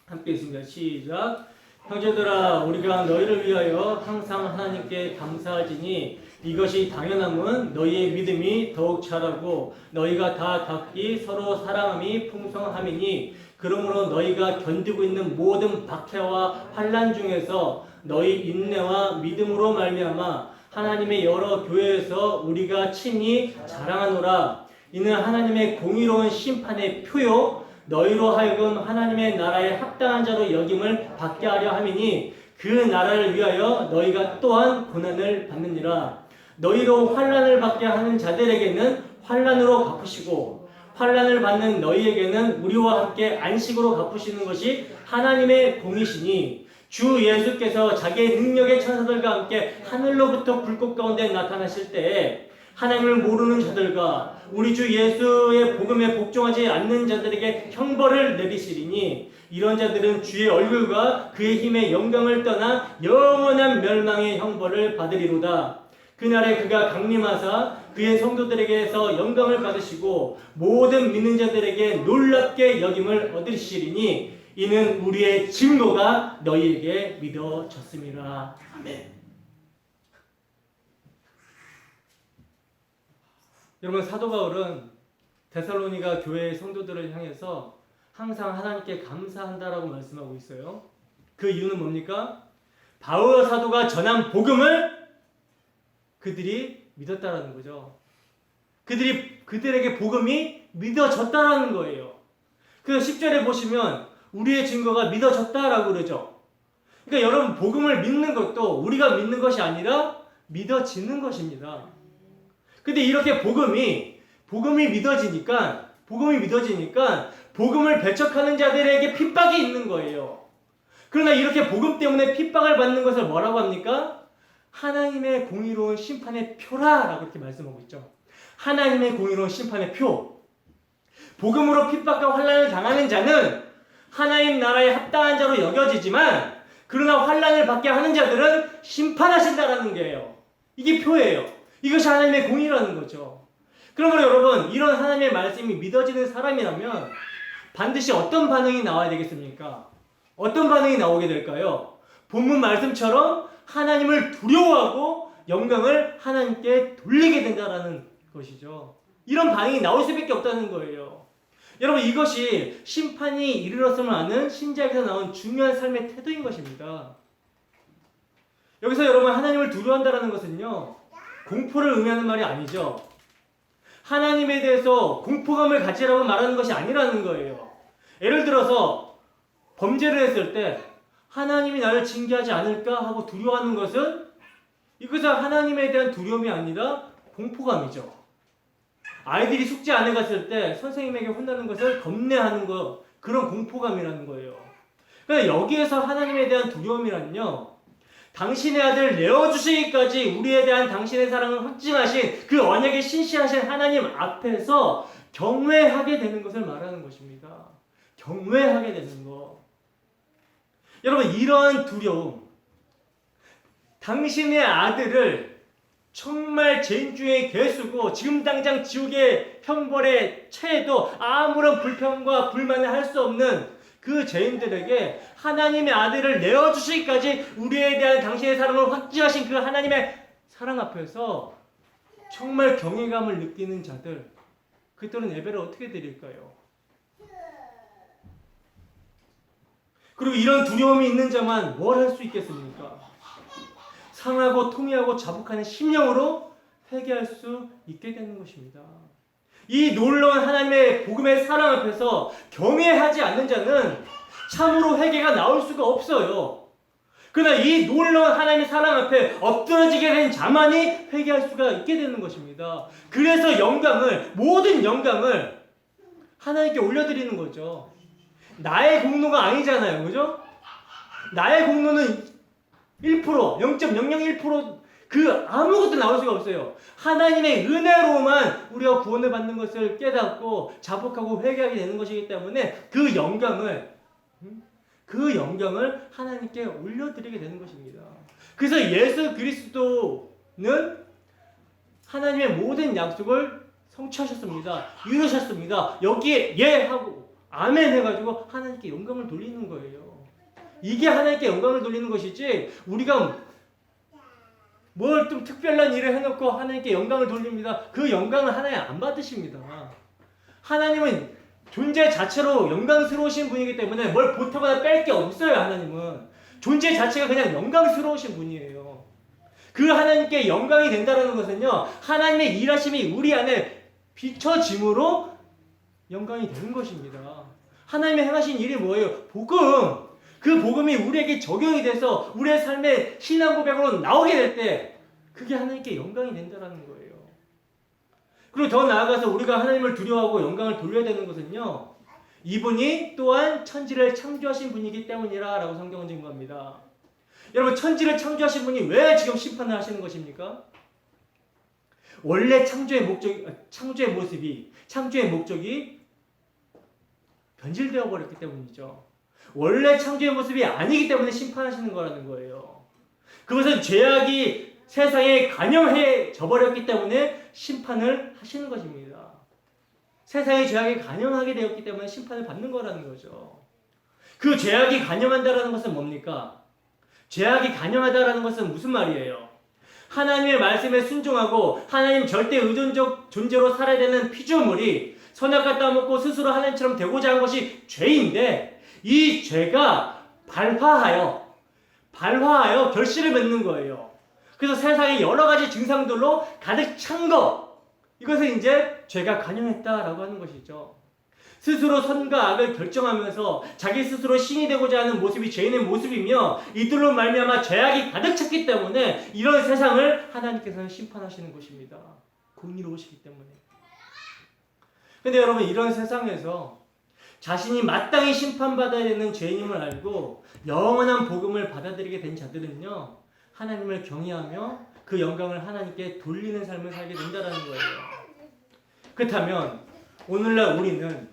함께 읽습니다. 시작. 형제들아 우리가 너희를 위하여 항상 하나님께 감사하지니 이것이 당연함은 너희의 믿음이 더욱 자라고 너희가 다 각기 서로 사랑함이 풍성함이니 그러므로 너희가 견디고 있는 모든 박해와 환난 중에서 너희 인내와 믿음으로 말미암아 하나님의 여러 교회에서 우리가 친히 자랑하노라. 이는 하나님의 공의로운 심판의 표요 너희로 하여금 하나님의 나라에 합당한 자로 여김을 받게 하려 함이니 그 나라를 위하여 너희가 또한 고난을 받느니라. 너희로 환난을 받게 하는 자들에게는 환난으로 갚으시고 환난을 받는 너희에게는 우리와 함께 안식으로 갚으시는 것이 하나님의 공이시니 주 예수께서 자기의 능력의 천사들과 함께 하늘로부터 불꽃 가운데 나타나실 때에 하나님을 모르는 자들과 우리 주 예수의 복음에 복종하지 않는 자들에게 형벌을 내리시리니 이런 자들은 주의 얼굴과 그의 힘의 영광을 떠나 영원한 멸망의 형벌을 받으리로다. 그날에 그가 강림하사 그의 성도들에게서 영광을 받으시고 모든 믿는 자들에게 놀랍게 여김을 얻으시리니 이는 우리의 증거가 너희에게 믿어졌음이라. 아멘. 여러분 사도 바울은 데살로니가 교회의 성도들을 향해서 항상 하나님께 감사한다라고 말씀하고 있어요. 그 이유는 뭡니까? 바울 사도가 전한 복음을 그들이 믿었다라는 거죠. 그들에게 복음이 믿어졌다라는 거예요. 그 10절에 보시면 우리의 증거가 믿어졌다라고 그러죠. 그러니까 여러분 복음을 믿는 것도 우리가 믿는 것이 아니라 믿어지는 것입니다. 근데 이렇게 복음이 믿어지니까 복음을 배척하는 자들에게 핍박이 있는 거예요. 그러나 이렇게 복음 때문에 핍박을 받는 것을 뭐라고 합니까? 하나님의 공의로운 심판의 표라라고 이렇게 말씀하고 있죠. 하나님의 공의로운 심판의 표. 복음으로 핍박과 환난을 당하는 자는 하나님 나라에 합당한 자로 여겨지지만 그러나 환난을 받게 하는 자들은 심판하신다라는 거예요. 이게 표예요. 이것이 하나님의 공의라는 거죠. 그러므로 여러분 이런 하나님의 말씀이 믿어지는 사람이라면 반드시 어떤 반응이 나와야 되겠습니까? 어떤 반응이 나오게 될까요? 본문 말씀처럼 하나님을 두려워하고 영광을 하나님께 돌리게 된다라는 것이죠. 이런 반응이 나올 수밖에 없다는 거예요. 여러분 이것이 심판이 이르렀음을 아는 신자에게서 나온 중요한 삶의 태도인 것입니다. 여기서 여러분 하나님을 두려워한다는 것은요. 공포를 의미하는 말이 아니죠. 하나님에 대해서 공포감을 가지라고 말하는 것이 아니라는 거예요. 예를 들어서 범죄를 했을 때 하나님이 나를 징계하지 않을까 하고 두려워하는 것은 이것은 하나님에 대한 두려움이 아니라 공포감이죠. 아이들이 숙제 안 해갔을 때 선생님에게 혼나는 것을 겁내하는 것, 그런 공포감이라는 거예요. 그러니까 여기에서 하나님에 대한 두려움이란요. 당신의 아들 내어주시기까지 우리에 대한 당신의 사랑을 확증하신 그 언약에 신실하신 하나님 앞에서 경외하게 되는 것을 말하는 것입니다. 경외하게 되는 것. 여러분 이러한 두려움, 당신의 아들을 정말 죄인 중에 괴수고 지금 당장 지옥의 형벌에 처해도 아무런 불평과 불만을 할 수 없는 그 죄인들에게 하나님의 아들을 내어주시기까지 우리에 대한 당신의 사랑을 확증하신 그 하나님의 사랑 앞에서 정말 경외감을 느끼는 자들, 그들은 예배를 어떻게 드릴까요? 그리고 이런 두려움이 있는 자만 뭘 할 수 있겠습니까? 상하고 통회하고 자복하는 심령으로 회개할 수 있게 되는 것입니다. 이 놀라운 하나님의 복음의 사랑 앞에서 경외하지 않는 자는 참으로 회개가 나올 수가 없어요. 그러나 이 놀라운 하나님의 사랑 앞에 엎드러지게 된 자만이 회개할 수가 있게 되는 것입니다. 그래서 영광을, 모든 영광을 하나님께 올려드리는 거죠. 나의 공로가 아니잖아요. 그죠? 나의 공로는 1%, 0.001% 그 아무것도 나올 수가 없어요. 하나님의 은혜로만 우리가 구원을 받는 것을 깨닫고 자복하고 회개하게 되는 것이기 때문에 그 영광을 하나님께 올려드리게 되는 것입니다. 그래서 예수 그리스도는 하나님의 모든 약속을 성취하셨습니다. 이루셨습니다. 여기에 예 하고 아멘 해가지고 하나님께 영광을 돌리는 거예요. 이게 하나님께 영광을 돌리는 것이지, 우리가 뭘 좀 특별한 일을 해놓고 하나님께 영광을 돌립니다. 그 영광을 하나님 안 받으십니다. 하나님은 존재 자체로 영광스러우신 분이기 때문에 뭘 보태거나 뺄 게 없어요. 하나님은 존재 자체가 그냥 영광스러우신 분이에요. 그 하나님께 영광이 된다는 것은요, 하나님의 일하심이 우리 안에 비춰짐으로 영광이 되는 것입니다. 하나님의 행하신 일이 뭐예요? 복음. 그 복음이 우리에게 적용이 돼서 우리의 삶의 신앙 고백으로 나오게 될 때 그게 하나님께 영광이 된다는 거예요. 그리고 더 나아가서 우리가 하나님을 두려워하고 영광을 돌려야 되는 것은요, 이분이 또한 천지를 창조하신 분이기 때문이라 라고 성경은 증거합니다. 여러분, 천지를 창조하신 분이 왜 지금 심판을 하시는 것입니까? 원래 창조의 목적이 변질되어 버렸기 때문이죠. 원래 창조의 모습이 아니기 때문에 심판하시는 거라는 거예요. 그것은 죄악이 세상에 간영해져 버렸기 때문에 심판을 하시는 것입니다. 세상에 죄악이 간영하게 되었기 때문에 심판을 받는 거라는 거죠. 그 죄악이 간영한다라는 것은 뭡니까? 죄악이 간영하다라는 것은 무슨 말이에요? 하나님의 말씀에 순종하고 하나님 절대 의존적 존재로 살아야 되는 피조물이 선악과 따먹고 스스로 하나님처럼 되고자 한 것이 죄인데, 이 죄가 발화하여 결실을 맺는 거예요. 그래서 세상에 여러 가지 증상들로 가득 찬 것, 이것을 이제 죄가 간영했다라고 하는 것이죠. 스스로 선과 악을 결정하면서 자기 스스로 신이 되고자 하는 모습이 죄인의 모습이며, 이들로 말미암아 죄악이 가득 찼기 때문에 이런 세상을 하나님께서는 심판하시는 것입니다. 공의로우시기 때문에. 근데 여러분, 이런 세상에서 자신이 마땅히 심판받아야 되는 죄인임을 알고 영원한 복음을 받아들이게 된 자들은요, 하나님을 경외하며 그 영광을 하나님께 돌리는 삶을 살게 된다는 거예요. 그렇다면 오늘날 우리는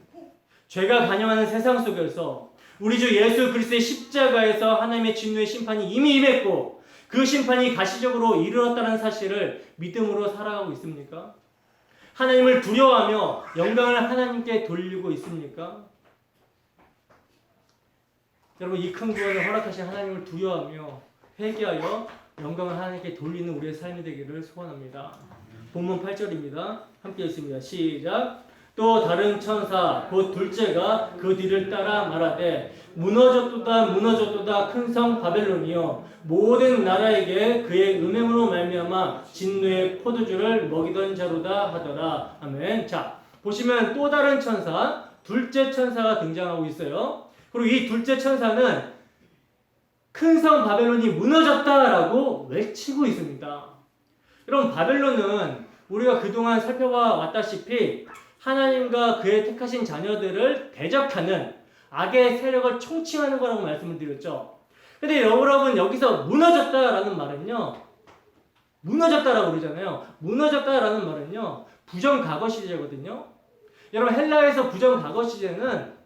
죄가 간영하는 세상 속에서 우리 주 예수 그리스도의 십자가에서 하나님의 진노의 심판이 이미 임했고 그 심판이 가시적으로 이르렀다는 사실을 믿음으로 살아가고 있습니까? 하나님을 두려워하며 영광을 하나님께 돌리고 있습니까? 여러분, 이 큰 구원을 허락하신 하나님을 두려워하며 회개하여 영광을 하나님께 돌리는 우리의 삶이 되기를 소원합니다. 본문 8절입니다. 함께 읽습니다. 시작. 또 다른 천사 곧 둘째가 그 뒤를 따라 말하되 무너졌도다 무너졌도다 큰 성 바벨론이여 모든 나라에게 그의 음행으로 말미암아 진노의 포도주를 먹이던 자로다 하더라. 아멘. 자, 보시면 또 다른 천사, 둘째 천사가 등장하고 있어요. 그리고 이 둘째 천사는 큰 성 바벨론이 무너졌다라고 외치고 있습니다. 여러분, 바벨론은 우리가 그동안 살펴봐 왔다시피 하나님과 그의 택하신 자녀들을 대적하는 악의 세력을 총칭하는 거라고 말씀을 드렸죠. 근데 여러분, 여기서 무너졌다라는 말은요, 무너졌다라고 그러잖아요. 무너졌다라는 말은요, 부정과거 시제거든요. 여러분, 헬라에서 부정과거 시제는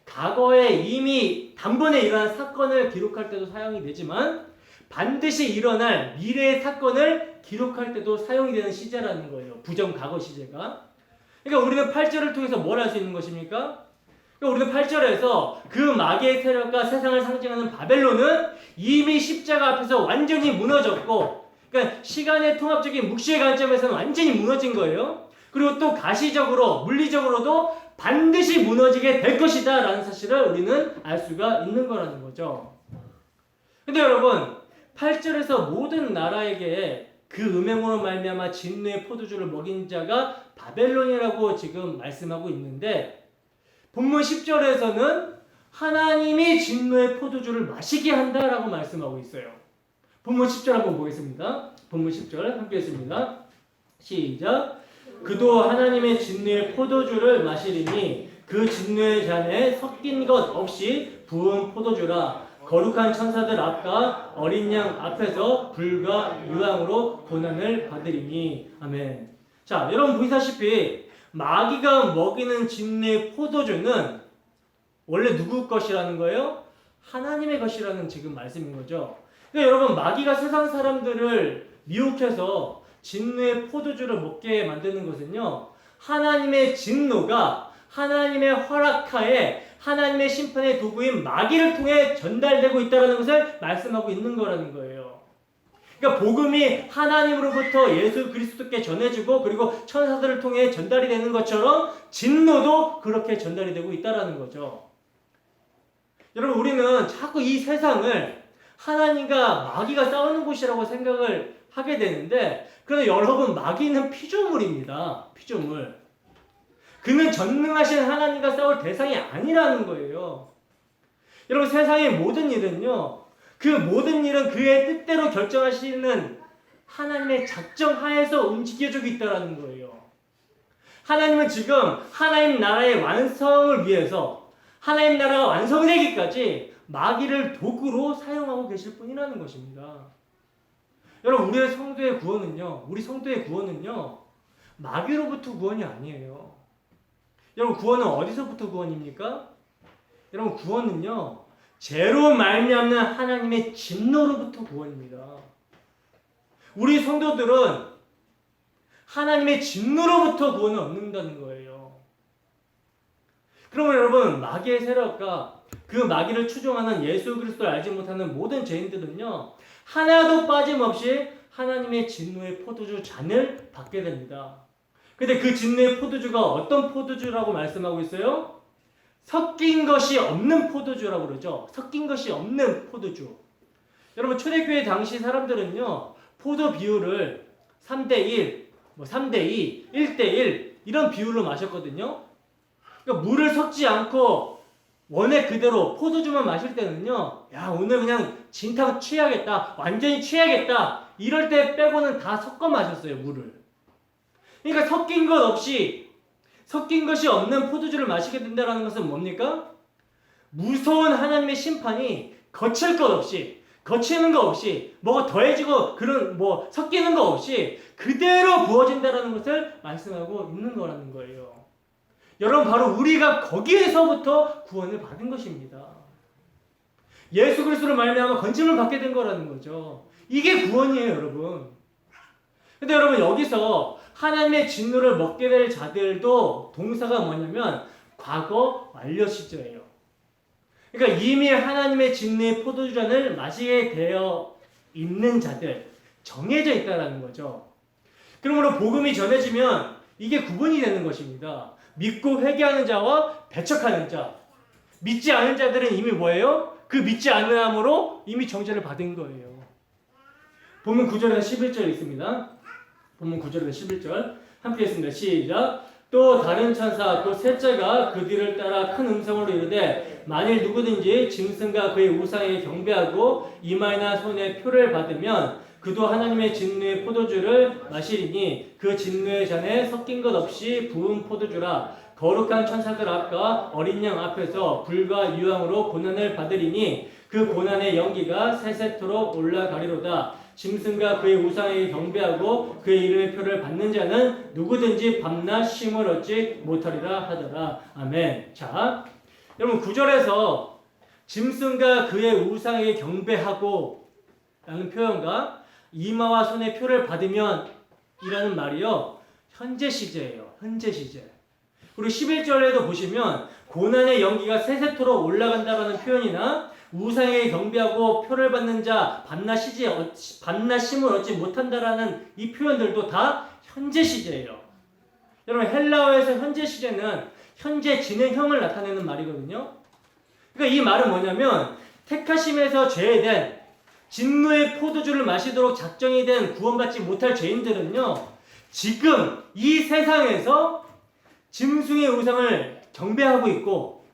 과거에 이미 단번에 일어난 사건을 기록할 때도 사용이 되지만 반드시 일어날 미래의 사건을 기록할 때도 사용이 되는 시제라는 거예요. 부정과거 시제가. 그러니까 우리는 8절을 통해서 뭘 할 수 있는 것입니까? 그러니까 우리는 8절에서 그 마귀의 세력과 세상을 상징하는 바벨론은 이미 십자가 앞에서 완전히 무너졌고, 그러니까 시간의 통합적인 묵시의 관점에서는 완전히 무너진 거예요. 그리고 또 가시적으로, 물리적으로도 반드시 무너지게 될 것이다 라는 사실을 우리는 알 수가 있는 거라는 거죠. 근데 여러분, 8절에서 모든 나라에게 그 음행으로 말미암아 진노의 포도주를 먹인 자가 바벨론이라고 지금 말씀하고 있는데, 본문 10절에서는 하나님이 진노의 포도주를 마시게 한다라고 말씀하고 있어요. 본문 10절 한번 보겠습니다. 본문 10절 함께 했습니다. 시작. 그도 하나님의 진노의 포도주를 마시리니 그 진노의 잔에 섞인 것 없이 부은 포도주라. 거룩한 천사들 앞과 어린 양 앞에서 불과 유황으로 고난을 받으리니. 아멘. 자, 여러분 보시다시피 마귀가 먹이는 진노의 포도주는 원래 누구 것이라는 거예요? 하나님의 것이라는 지금 말씀인 거죠. 그러니까 여러분, 마귀가 세상 사람들을 미혹해서 진노의 포도주를 먹게 만드는 것은요, 하나님의 진노가 하나님의 허락하에 하나님의 심판의 도구인 마귀를 통해 전달되고 있다는 것을 말씀하고 있는 거라는 거예요. 그러니까 복음이 하나님으로부터 예수 그리스도께 전해지고 그리고 천사들을 통해 전달이 되는 것처럼 진노도 그렇게 전달이 되고 있다는 거죠. 여러분, 우리는 자꾸 이 세상을 하나님과 마귀가 싸우는 곳이라고 생각을 하게 되는데, 그런데 여러분, 마귀는 피조물입니다. 피조물. 그는 전능하신 하나님과 싸울 대상이 아니라는 거예요. 여러분, 세상의 모든 일은요, 그 모든 일은 그의 뜻대로 결정하시는 하나님의 작정 하에서 움직여주고 있다는 거예요. 하나님은 지금 하나님 나라의 완성을 위해서 하나님 나라가 완성되기까지 마귀를 도구로 사용하고 계실 뿐이라는 것입니다. 여러분, 우리 성도의 구원은요, 마귀로부터 구원이 아니에요. 여러분, 구원은 어디서부터 구원입니까? 여러분, 구원은요, 죄로 말미암는 하나님의 진노로부터 구원입니다. 우리 성도들은 하나님의 진노로부터 구원을 얻는다는 거예요. 그러면 여러분, 마귀의 세력과 그 마귀를 추종하는 예수 그리스도를 알지 못하는 모든 죄인들은요, 하나도 빠짐없이 하나님의 진노의 포도주 잔을 받게 됩니다. 근데 그 진노의 포도주가 어떤 포도주라고 말씀하고 있어요? 섞인 것이 없는 포도주라고 그러죠. 섞인 것이 없는 포도주. 여러분, 초대교회 당시 사람들은요, 포도 비율을 3대1, 3대2, 1대1 이런 비율로 마셨거든요. 그러니까 물을 섞지 않고 원액 그대로 포도주만 마실 때는요, 야, 오늘 그냥 진탕 취하겠다, 완전히 취하겠다, 이럴 때 빼고는 다 섞어 마셨어요, 물을. 그러니까 섞인 것이 없는 포도주를 마시게 된다는 것은 뭡니까? 무서운 하나님의 심판이 거칠 것 없이, 거치는 것 없이, 뭐가 더해지고 그런 섞이는 것 없이 그대로 부어진다는 것을 말씀하고 있는 거라는 거예요. 여러분, 바로 우리가 거기에서부터 구원을 받은 것입니다. 예수 그리스도를 말미암아 건짐을 받게 된 거라는 거죠. 이게 구원이에요, 여러분. 근데 여러분, 여기서 하나님의 진노를 먹게 될 자들도 동사가 뭐냐면 과거 완료 시제예요. 그러니까 이미 하나님의 진노의 포도주잔을 마시게 되어 있는 자들, 정해져 있다는 거죠. 그러므로 복음이 전해지면 이게 구분이 되는 것입니다. 믿고 회개하는 자와 배척하는 자. 믿지 않은 자들은 이미 뭐예요? 그 믿지 않음으로 이미 정죄를 받은 거예요. 본문 9절에서 11절 있습니다. 본문 9절에서 11절 함께 했습니다. 시작. 또 다른 천사 또 셋째가 그 뒤를 따라 큰 음성으로 이르되 만일 누구든지 짐승과 그의 우상에 경배하고 이마에나 손에 표를 받으면 그도 하나님의 진노의 포도주를 마시리니 그 진노의 잔에 섞인 것 없이 부은 포도주라. 거룩한 천사들 앞과 어린 양 앞에서 불과 유황으로 고난을 받으리니 그 고난의 연기가 세세토록 올라가리로다. 짐승과 그의 우상에 경배하고 그의 이름의 표를 받는 자는 누구든지 밤낮 쉼을 얻지 못하리라 하더라. 아멘. 자, 여러분 9절에서 짐승과 그의 우상에 경배하고 라는 표현과 이마와 손에 표를 받으면 이라는 말이요, 현재 시제예요. 현재 시제. 그리고 11절에도 보시면 고난의 연기가 세세토록 올라간다라는 표현이나 우상에게 경배하고 표를 받는 자 밤낮 쉼을 얻지 못한다라는 이 표현들도 다 현재 시제예요. 여러분 헬라어에서 현재 시제는 현재 진행형을 나타내는 말이거든요. 그러니까 이 말은 뭐냐면 택하심에서 죄된 진노의 포도주를 마시도록 작정이 된 구원받지 못할 죄인들은요, 지금 이 세상에서 짐승의 우상을 경배하고 있고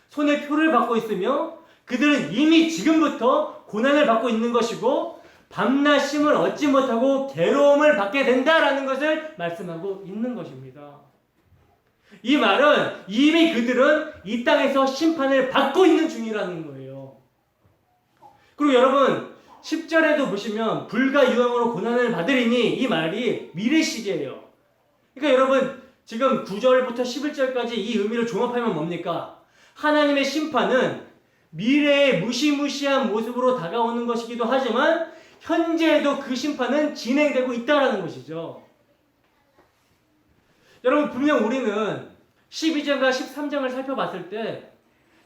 손에 표를 받고 있으며 그들은 이미 지금부터 고난을 받고 있는 것이고 밤낮 쉼을 얻지 못하고 괴로움을 받게 된다라는 것을 말씀하고 있는 것입니다. 이 말은 이미 그들은 이 땅에서 심판을 받고 있는 중이라는 거예요. 그리고 여러분 10절에도 보시면 불과 유황으로 고난을 받으리니 이 말이 미래 시제예요. 그러니까 여러분 지금 9절부터 11절까지 이 의미를 종합하면 뭡니까? 하나님의 심판은 미래의 무시무시한 모습으로 다가오는 것이기도 하지만 현재에도 그 심판은 진행되고 있다는 것이죠. 여러분 분명 우리는 12장과 13장을 살펴봤을 때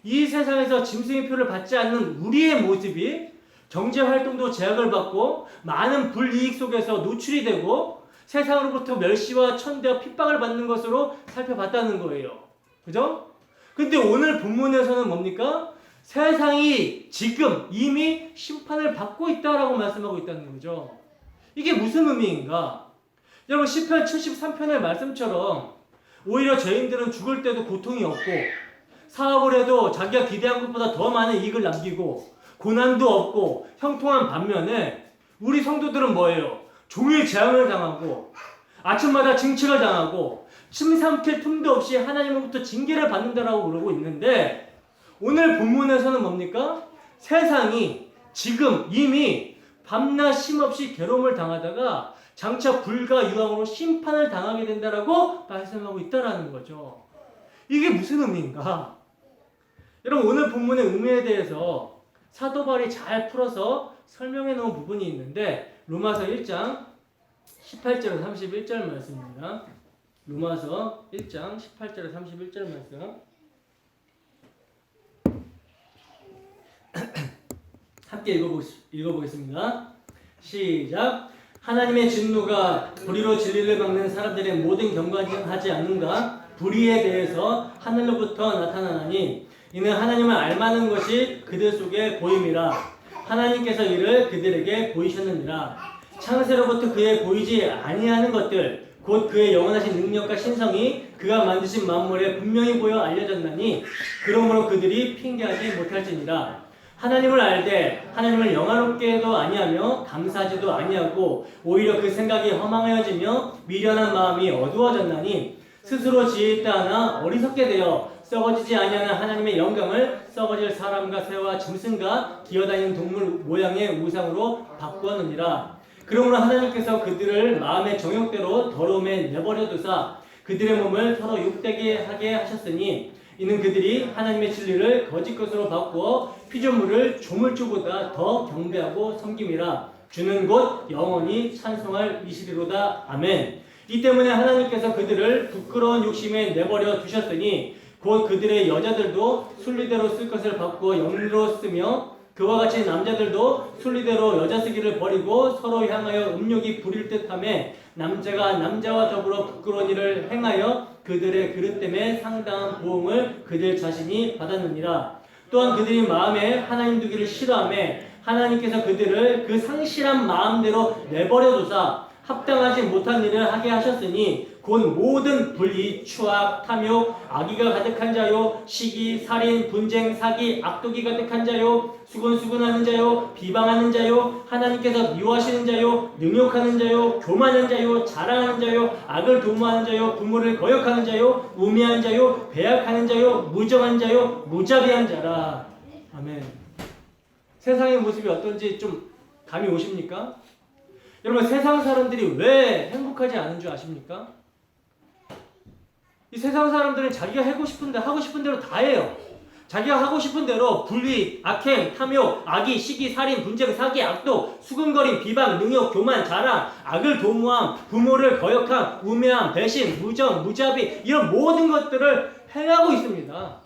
이 세상에서 짐승의 표를 받지 않는 우리의 모습이 경제활동도 제약을 받고 많은 불이익 속에서 노출이 되고 세상으로부터 멸시와 천대와 핍박을 받는 것으로 살펴봤다는 거예요. 그죠? 근데 오늘 본문에서는 뭡니까? 세상이 지금 이미 심판을 받고 있다라고 말씀하고 있다는 거죠. 이게 무슨 의미인가? 여러분 시편 73편의 말씀처럼 오히려 죄인들은 죽을 때도 고통이 없고 사업을 해도 자기가 기대한 것보다 더 많은 이익을 남기고 고난도 없고 형통한 반면에 우리 성도들은 뭐예요? 종일 재앙을 당하고 아침마다 징책을 당하고 침 삼킬 틈도 없이 하나님으로부터 징계를 받는다라고 그러고 있는데 오늘 본문에서는 뭡니까? 세상이 지금 이미 밤낮 쉼없이 괴로움을 당하다가 장차 불과 유황으로 심판을 당하게 된다라고 말씀하고 있다라는 거죠. 이게 무슨 의미인가? 여러분 오늘 본문의 의미에 대해서 사도 바울이 잘 풀어서 설명해 놓은 부분이 있는데 로마서 1장 18절에서 31절 말씀입니다. 로마서 1장 18절에서 31절 말씀 함께 읽어보겠습니다. 시작. 하나님의 진노가 불의로 진리를 막는 사람들의 모든 경건하지 않는가? 불의에 대해서 하늘로부터 나타나나니 이는 하나님을 알만한 것이 그들 속에 보임이라. 하나님께서 이를 그들에게 보이셨느니라. 창세로부터 그의 보이지 아니하는 것들 곧 그의 영원하신 능력과 신성이 그가 만드신 만물에 분명히 보여 알려졌나니 그러므로 그들이 핑계하지 못할지니라. 하나님을 알되 하나님을 영화롭게도 아니하며 감사하지도 아니하고 오히려 그 생각이 허망해지며 미련한 마음이 어두워졌나니 스스로 지혜있다 하나 어리석게 되어 썩어지지 아니하는 하나님의 영광을 썩어질 사람과 새와 짐승과 기어다니는 동물 모양의 우상으로 바꾸었느니라. 그러므로 하나님께서 그들을 마음의 정욕대로 더러움에 내버려 두사 그들의 몸을 서로 욕되게 하게 하셨으니 이는 그들이 하나님의 진리를 거짓 것으로 바꾸어 피조물을 조물주보다 더 경배하고 섬김이라. 주는 곧 영원히 찬송할 이시리로다. 아멘. 이 때문에 하나님께서 그들을 부끄러운 욕심에 내버려 두셨으니 곧 그들의 여자들도 순리대로 쓸 것을 바꾸어 영리로 쓰며 그와 같이 남자들도 순리대로 여자 쓰기를 버리고 서로 향하여 음욕이 부릴 듯하며 남자가 남자와 더불어 부끄러운 일을 행하여 그들의 그릇 때문에 상당한 보응을 그들 자신이 받았느니라. 또한 그들이 마음에 하나님 두기를 싫어하며 하나님께서 그들을 그 상실한 마음대로 내버려두사 합당하지 못한 일을 하게 하셨으니 곧 모든 불의, 추악, 탐욕, 악의가 가득한 자요, 시기, 살인, 분쟁, 사기, 악독이 가득한 자요, 수근수근하는 자요, 비방하는 자요, 하나님께서 미워하시는 자요, 능욕하는 자요, 교만한 자요, 자랑하는 자요, 악을 도모하는 자요, 부모를 거역하는 자요, 우매한 자요, 배약하는 자요, 무정한 자요, 무자비한 자라. 아멘. 세상의 모습이 어떤지 좀 감이 오십니까? 여러분, 세상 사람들이 왜 행복하지 않은 줄 아십니까? 이 세상 사람들은 자기가 하고 싶은 대로 다 해요. 자기가 하고 싶은 대로 불의, 악행, 탐욕, 악의, 시기, 살인, 분쟁, 사기, 악독, 수근거림, 비방, 능욕, 교만, 자랑, 악을 도모함, 부모를 거역함, 우매함, 배신, 무정, 무자비 이런 모든 것들을 행하고 있습니다.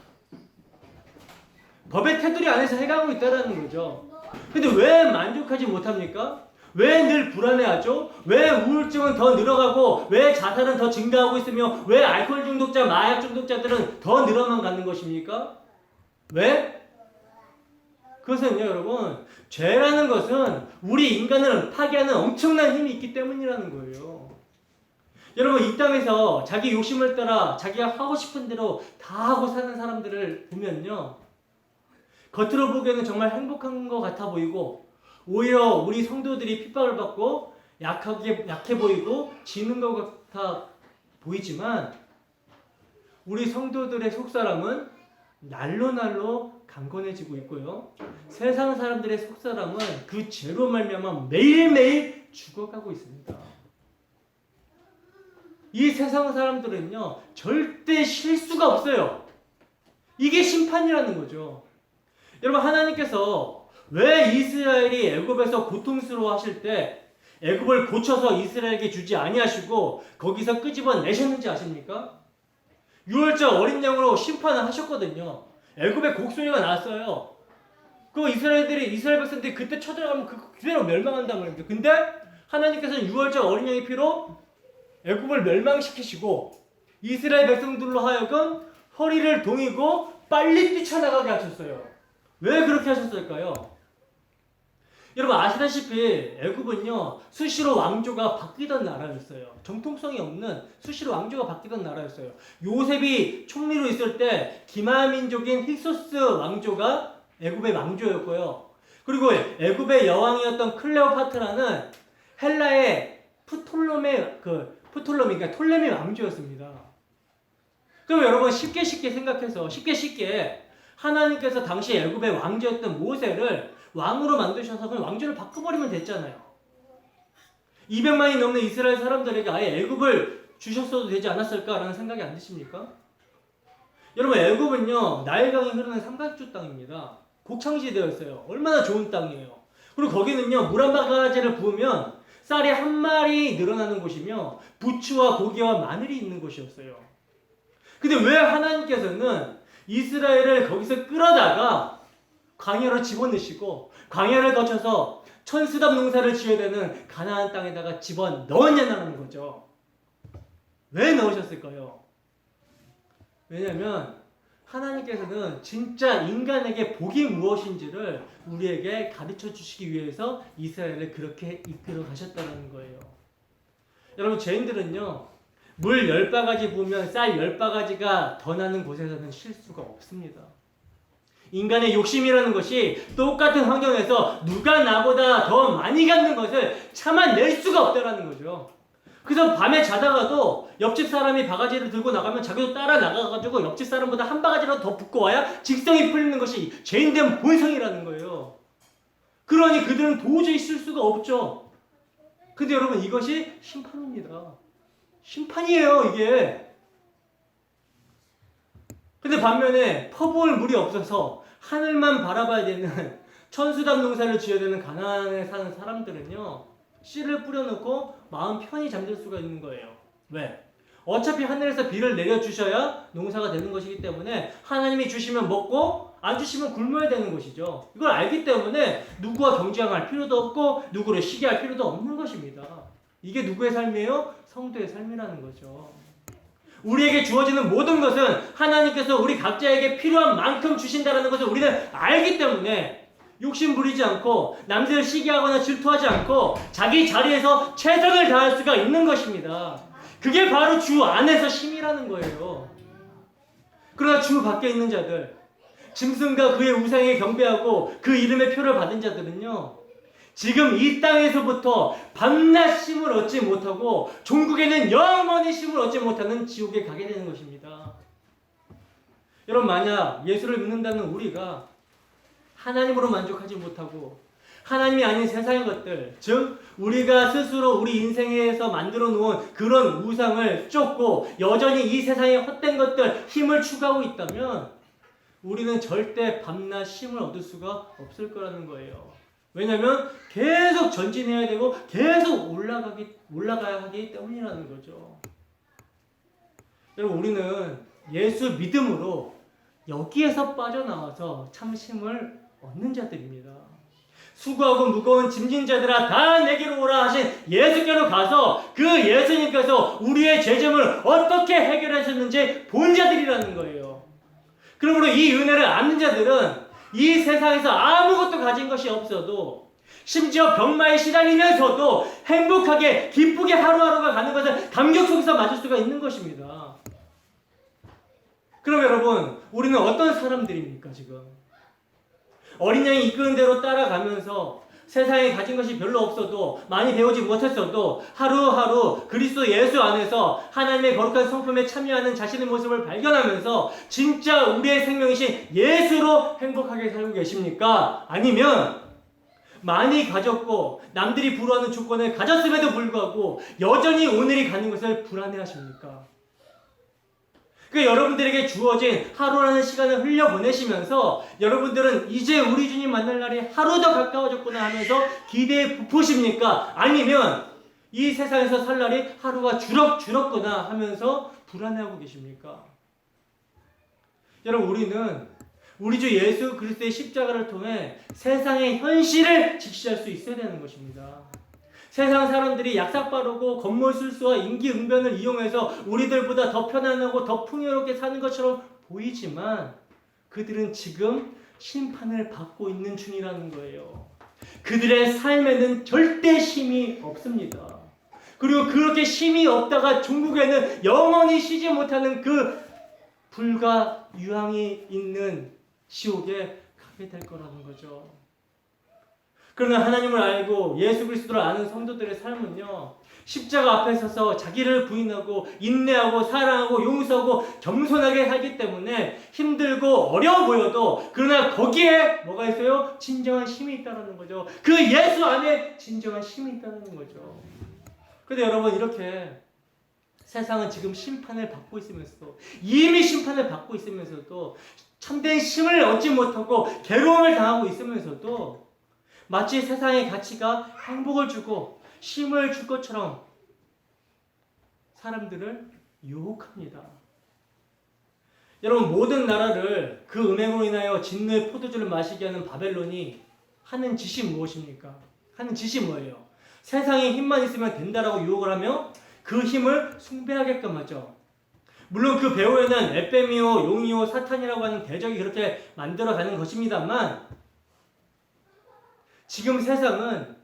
법의 테두리 안에서 해가고 있다는 거죠. 근데 왜 만족하지 못합니까? 왜 늘 불안해하죠? 왜 우울증은 더 늘어가고 왜 자살은 더 증가하고 있으며 왜 알코올 중독자, 마약 중독자들은 더 늘어만 가는 것입니까? 왜? 그것은요, 여러분, 죄라는 것은 우리 인간을 파괴하는 엄청난 힘이 있기 때문이라는 거예요. 여러분, 이 땅에서 자기 욕심을 따라 자기가 하고 싶은 대로 다 하고 사는 사람들을 보면요, 겉으로 보기에는 정말 행복한 것 같아 보이고 오히려 우리 성도들이 핍박을 받고 약해 보이고 지는 것 같아 보이지만 우리 성도들의 속사람은 날로 강건해지고 있고요. 세상 사람들의 속사람은 그 죄로 말미암아 매일매일 죽어가고 있습니다. 이 세상 사람들은요, 절대 실수가 없어요. 이게 심판이라는 거죠. 여러분, 하나님께서 왜 이스라엘이 애굽에서 고통스러워 하실 때 애굽을 고쳐서 이스라엘에게 주지 아니하시고 거기서 끄집어 내셨는지 아십니까? 유월절 어린 양으로 심판을 하셨거든요. 애굽에 곡소리가 났어요. 그 이스라엘 백성들이 그때 쳐들어가면 그대로 멸망한단 말입니다. 근데 하나님께서는 유월절 어린 양의 피로 애굽을 멸망시키시고 이스라엘 백성들로 하여금 허리를 동이고 빨리 뛰쳐나가게 하셨어요. 왜 그렇게 하셨을까요? 여러분, 아시다시피 애굽은요, 수시로 왕조가 바뀌던 나라였어요. 정통성이 없는 수시로 왕조가 바뀌던 나라였어요. 요셉이 총리로 있을 때 기마민족인 힉소스 왕조가 애굽의 왕조였고요. 그리고 애굽의 여왕이었던 클레오파트라는 헬라의 그러니까 톨레미 왕조였습니다. 그럼 여러분, 쉽게 생각해서 쉽게 하나님께서 당시 애굽의 왕조였던 모세를 왕으로 만드셔서 그냥 왕조를 바꿔버리면 됐잖아요. 200만이 넘는 이스라엘 사람들에게 아예 애굽을 주셨어도 되지 않았을까라는 생각이 안 드십니까? 여러분, 애굽은요, 나일강이 흐르는 삼각주 땅입니다. 곡창지대였어요. 얼마나 좋은 땅이에요. 그리고 거기는요, 물 한 바가지를 부으면 쌀이 한 마리 늘어나는 곳이며 부추와 고기와 마늘이 있는 곳이었어요. 근데 왜 하나님께서는 이스라엘을 거기서 끌어다가 광야로 집어넣으시고 광야를 거쳐서 천수답 농사를 지어야 되는 가나안 땅에다가 집어넣었냐는 거죠. 왜 넣으셨을까요? 왜냐하면 하나님께서는 진짜 인간에게 복이 무엇인지를 우리에게 가르쳐 주시기 위해서 이스라엘을 그렇게 이끌어 가셨다는 거예요. 여러분, 죄인들은요, 물 10바가지 부으면 쌀 10바가지가 더 나는 곳에서는 쉴 수가 없습니다. 인간의 욕심이라는 것이 똑같은 환경에서 누가 나보다 더 많이 갖는 것을 참아낼 수가 없다는 거죠. 그래서 밤에 자다가도 옆집 사람이 바가지를 들고 나가면 자기도 따라 나가가지고 옆집 사람보다 한 바가지라도 더 붓고 와야 직성이 풀리는 것이 죄인된 본성이라는 거예요. 그러니 그들은 도저히 쓸 수가 없죠. 근데 여러분, 이것이 심판입니다. 심판이에요, 이게. 근데 반면에 퍼부을 물이 없어서 하늘만 바라봐야 되는 천수답 농사를 지어야 되는 가나안에 사는 사람들은요, 씨를 뿌려놓고 마음 편히 잠들 수가 있는 거예요. 왜? 어차피 하늘에서 비를 내려주셔야 농사가 되는 것이기 때문에 하나님이 주시면 먹고 안 주시면 굶어야 되는 것이죠. 이걸 알기 때문에 누구와 경쟁할 필요도 없고 누구를 시기할 필요도 없는 것입니다. 이게 누구의 삶이에요? 성도의 삶이라는 거죠. 우리에게 주어지는 모든 것은 하나님께서 우리 각자에게 필요한 만큼 주신다는 것을 우리는 알기 때문에 욕심 부리지 않고 남들을 시기하거나 질투하지 않고 자기 자리에서 최선을 다할 수가 있는 것입니다. 그게 바로 주 안에서 힘이라는 거예요. 그러나 주 밖에 있는 자들, 짐승과 그의 우상에 경배하고 그 이름의 표를 받은 자들은요, 지금 이 땅에서부터 밤낮 쉼을 얻지 못하고 종국에는 영원히 쉼을 얻지 못하는 지옥에 가게 되는 것입니다. 여러분, 만약 예수를 믿는다는 우리가 하나님으로 만족하지 못하고 하나님이 아닌 세상의 것들, 즉 우리가 스스로 우리 인생에서 만들어 놓은 그런 우상을 쫓고 여전히 이 세상의 헛된 것들, 힘을 추구하고 있다면 우리는 절대 밤낮 쉼을 얻을 수가 없을 거라는 거예요. 왜냐하면 계속 전진해야 되고 계속 올라가야 하기 때문이라는 거죠. 여러분, 우리는 예수 믿음으로 여기에서 빠져나와서 참 쉼을 얻는 자들입니다. 수고하고 무거운 짐진 자들아 다 내게로 오라 하신 예수께로 가서 그 예수님께서 우리의 죄짐을 어떻게 해결하셨는지 본 자들이라는 거예요. 그러므로 이 은혜를 아는 자들은 이 세상에서 아무것도 가진 것이 없어도 심지어 병마에 시달리면서도 행복하게 기쁘게 하루하루가 가는 것을 감격 속에서 맞을 수가 있는 것입니다. 그럼 여러분, 우리는 어떤 사람들입니까 지금? 어린 양이 이끄는 대로 따라가면서 세상에 가진 것이 별로 없어도 많이 배우지 못했어도 하루하루 그리스도 예수 안에서 하나님의 거룩한 성품에 참여하는 자신의 모습을 발견하면서 진짜 우리의 생명이신 예수로 행복하게 살고 계십니까? 아니면 많이 가졌고 남들이 부러워하는 조건을 가졌음에도 불구하고 여전히 오늘이 가는 것을 불안해하십니까? 그 여러분들에게 주어진 하루라는 시간을 흘려보내시면서 여러분들은 이제 우리 주님 만날 날이 하루 더 가까워졌구나 하면서 기대에 부푸십니까? 아니면 이 세상에서 살 날이 하루가 줄었구나 하면서 불안해하고 계십니까? 여러분, 우리는 우리 주 예수 그리스도의 십자가를 통해 세상의 현실을 직시할 수 있어야 되는 것입니다. 세상 사람들이 약삭빠르고 겉모술수와 임기응변을 이용해서 우리들보다 더 편안하고 더 풍요롭게 사는 것처럼 보이지만 그들은 지금 심판을 받고 있는 중이라는 거예요. 그들의 삶에는 절대 쉼이 없습니다. 그리고 그렇게 쉼이 없다가 종국에는 영원히 쉬지 못하는 그 불과 유황이 있는 지옥에 가게 될 거라는 거죠. 그러나 하나님을 알고 예수 그리스도를 아는 성도들의 삶은요, 십자가 앞에 서서 자기를 부인하고 인내하고 사랑하고 용서하고 겸손하게 살기 때문에 힘들고 어려워 보여도 그러나 거기에 뭐가 있어요? 진정한 힘이 있다는 거죠. 그 예수 안에 진정한 힘이 있다는 거죠. 그런데 여러분, 이렇게 세상은 지금 심판을 받고 있으면서도 이미 심판을 받고 있으면서도 참된 힘을 얻지 못하고 괴로움을 당하고 있으면서도 마치 세상의 가치가 행복을 주고 쉼을 줄 것처럼 사람들을 유혹합니다. 여러분, 모든 나라를 그 음행으로 인하여 진노의 포도주를 마시게 하는 바벨론이 하는 짓이 무엇입니까? 하는 짓이 뭐예요? 세상에 힘만 있으면 된다라고 유혹을 하며 그 힘을 숭배하게끔 하죠. 물론 그 배후에는 에베미오, 용이오, 사탄이라고 하는 대적이 그렇게 만들어가는 것입니다만 지금 세상은